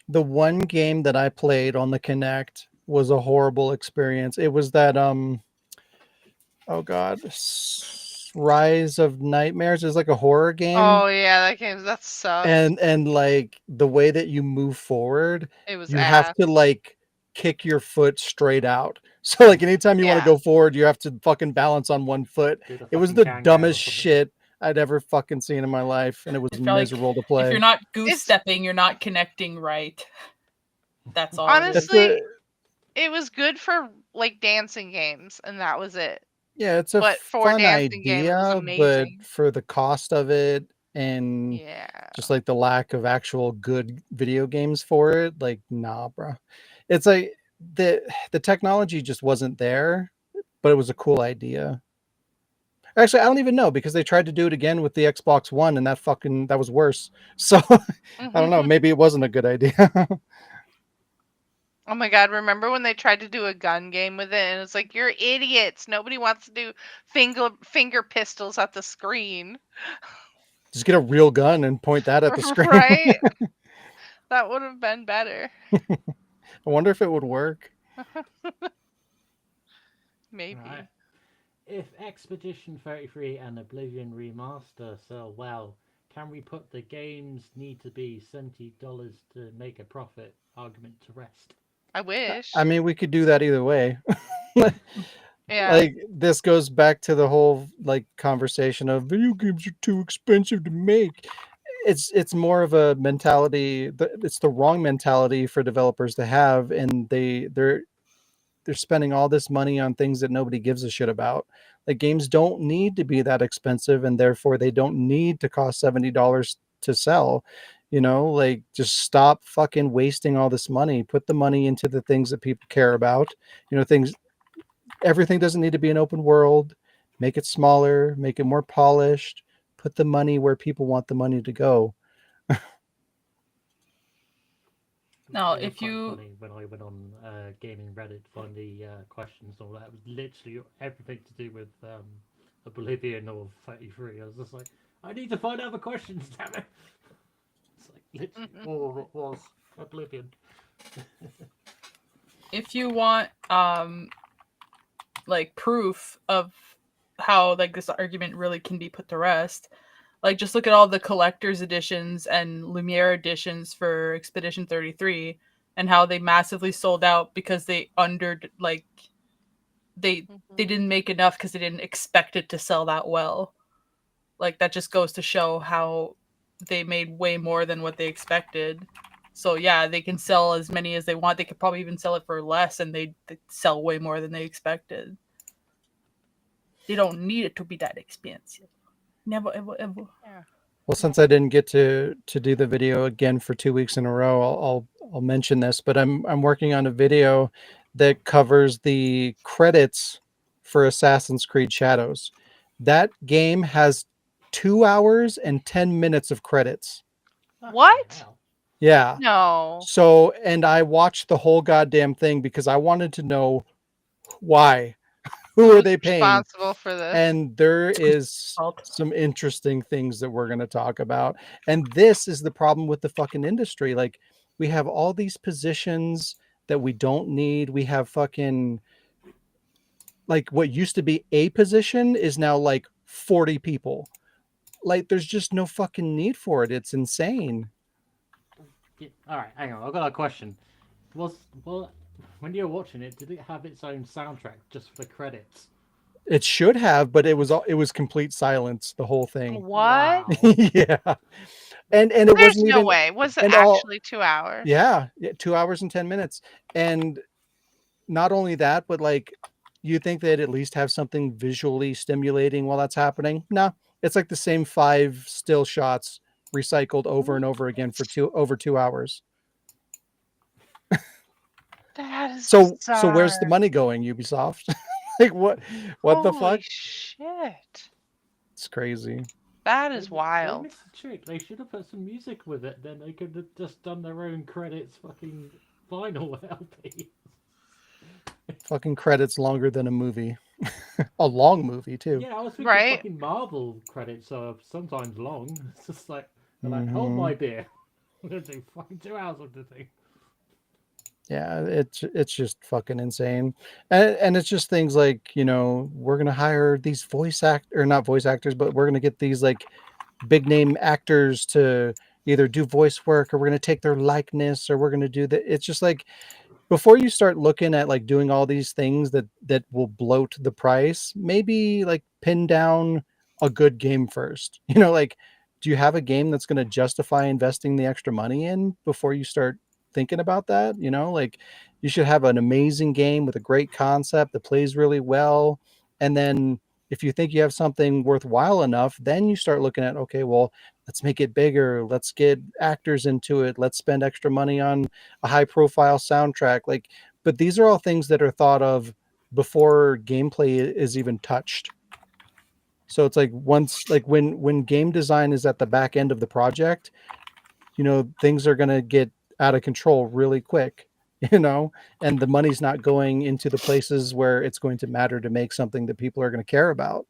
The one game that I played on the Kinect was a horrible experience. It was that oh god, Rise of Nightmares is like a horror game. Oh yeah, that sucks. And like the way that you move forward, it was you have to like kick your foot straight out. So like anytime you want to go forward, you have to fucking balance on one foot. It was the dumbest shit I'd ever fucking seen in my life, and it was miserable to play. If you're not goose stepping, you're not connecting right. That's all. Honestly, it was good for like dancing games, and that was it. Yeah, it's a fun idea, but for the cost of it and just like the lack of actual good video games for it, like nah, bro. It's like the technology just wasn't there, but it was a cool idea. Actually, I don't even know, because they tried to do it again with the Xbox One, and that was worse. So I don't know. Maybe it wasn't a good idea. Oh my god, remember when they tried to do a gun game with it, and it's like, you're idiots. Nobody wants to do finger pistols at the screen. Just get a real gun and point that at the screen. Right? That would have been better. I wonder if it would work. Maybe. Right. If Expedition 33 and Oblivion Remaster sell well, can we put the games need to be $70 to make a profit argument to rest? I wish. I mean, we could do that either way. Yeah. Like, this goes back to the whole like conversation of video games are too expensive to make. It's more of a mentality. It's the wrong mentality for developers to have, and they're spending all this money on things that nobody gives a shit about. Like, games don't need to be that expensive, and therefore they don't need to cost $70 to sell. You know, like, just stop fucking wasting all this money. Put the money into the things that people care about. You know, everything doesn't need to be an open world. Make it smaller, make it more polished. Put the money where people want the money to go. Now, It was if quite you funny when I went on gaming Reddit to find the questions and all that, it was literally everything to do with Oblivion or 33. I was just like, I need to find out the questions, damn it. It's like literally all it was Oblivion. if you want like proof of how like this argument really can be put to rest, like just look at all the collector's editions and Lumiere editions for Expedition 33 and how they massively sold out because they they didn't make enough because they didn't expect it to sell that well. Like, that just goes to show how they made way more than what they expected. So yeah, they can sell as many as they want. They could probably even sell it for less, and they sell way more than they expected. They don't need it to be that expensive. Never, ever, ever. Yeah. Well, since I didn't get to do the video again for 2 weeks in a row, I'll mention this. But I'm working on a video that covers the credits for Assassin's Creed Shadows. That game has 2 hours and 10 minutes of credits. What? Yeah. No. So, and I watched the whole goddamn thing because I wanted to know why. Who are they paying? Responsible for this? And there is some interesting things that we're going to talk about. And this is the problem with the fucking industry. Like, we have all these positions that we don't need. We have fucking, like, what used to be a position is now like 40 people. Like, there's just no fucking need for it. It's insane. All right, hang on. I've got a question. Well, when you were watching it, did it have its own soundtrack just for the credits? It should have, but it was complete silence the whole thing. What? Yeah. And it There's wasn't no even way. Was it and all- actually 2 hours? Yeah, 2 hours and 10 minutes. And not only that, but like, you think they'd at least have something visually stimulating while that's happening? No, it's like the same 5 still shots recycled over and over again for over 2 hours. That is So bizarre. where's the money going, Ubisoft? Like, what the Holy fuck? shit. It's crazy. That is They wild. missed the trick. They should have put some music with it. Then they could have just done their own credits, fucking vinyl LP. Fucking credits longer than a movie. A long movie too. Yeah, I was thinking Right. fucking Marvel credits are sometimes long. It's just like, they're like, hold my beer. I'm gonna do fucking 2 hours of the thing. Yeah, it's just fucking insane. And it's just things like, you know, we're gonna hire these not voice actors, but we're gonna get these like big name actors to either do voice work, or we're gonna take their likeness, or we're gonna do that. It's just like, before you start looking at like doing all these things that will bloat the price, maybe like pin down a good game first. You know, like, do you have a game that's going to justify investing the extra money in before you start thinking about that? You know, like, you should have an amazing game with a great concept that plays really well. And then if you think you have something worthwhile enough, then you start looking at, okay, well, let's make it bigger. Let's get actors into it. Let's spend extra money on a high profile soundtrack. Like, but these are all things that are thought of before gameplay is even touched. So it's like, once, like, when game design is at the back end of the project, you know, things are going to get out of control really quick, you know, and the money's not going into the places where it's going to matter to make something that people are going to care about.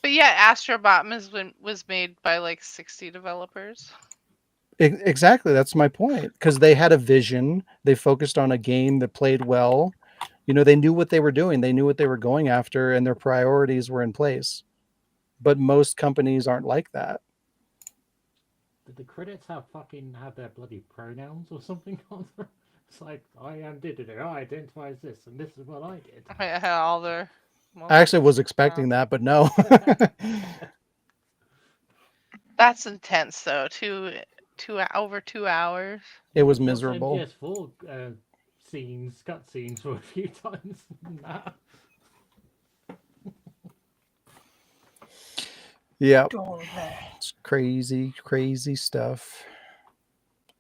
But yet, Astrobot was made by like 60 developers. Exactly. That's my point. Because they had a vision. They focused on a game that played well. You know, they knew what they were doing. They knew what they were going after, and their priorities were in place. But most companies aren't like that. Did the credits have their bloody pronouns or something on them? It's like, I identify as this, and this is what I did. I had all their. I actually was expecting that, but no. That's intense, though. Over 2 hours. It was miserable. PS4 cut scenes for a few times. Nah. Yeah. It's crazy stuff.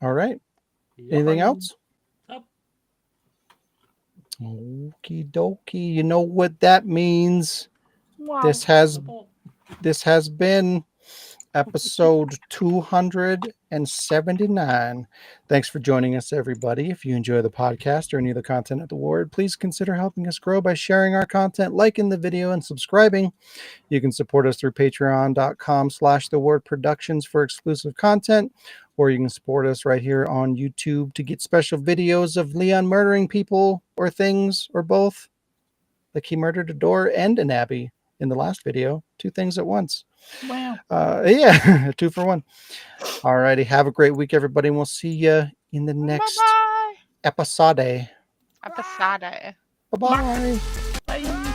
All right. Anything else? Nope. Okie dokie. You know what that means? Wow. This has been episode 279. Thanks for joining us, everybody. If you enjoy the podcast or any of the content at the Ward, please consider helping us grow by sharing our content, liking the video, and subscribing. You can support us through patreon.com/thewardproductions for exclusive content, or you can support us right here on YouTube to get special videos of Leon murdering people or things, or both. Like, he murdered a door and an Abby in the last video. 2 things at once. Wow. Yeah, 2 for 1. All righty. Have a great week, everybody, and we'll see you in the next episode. Episode. Bye-bye. Bye.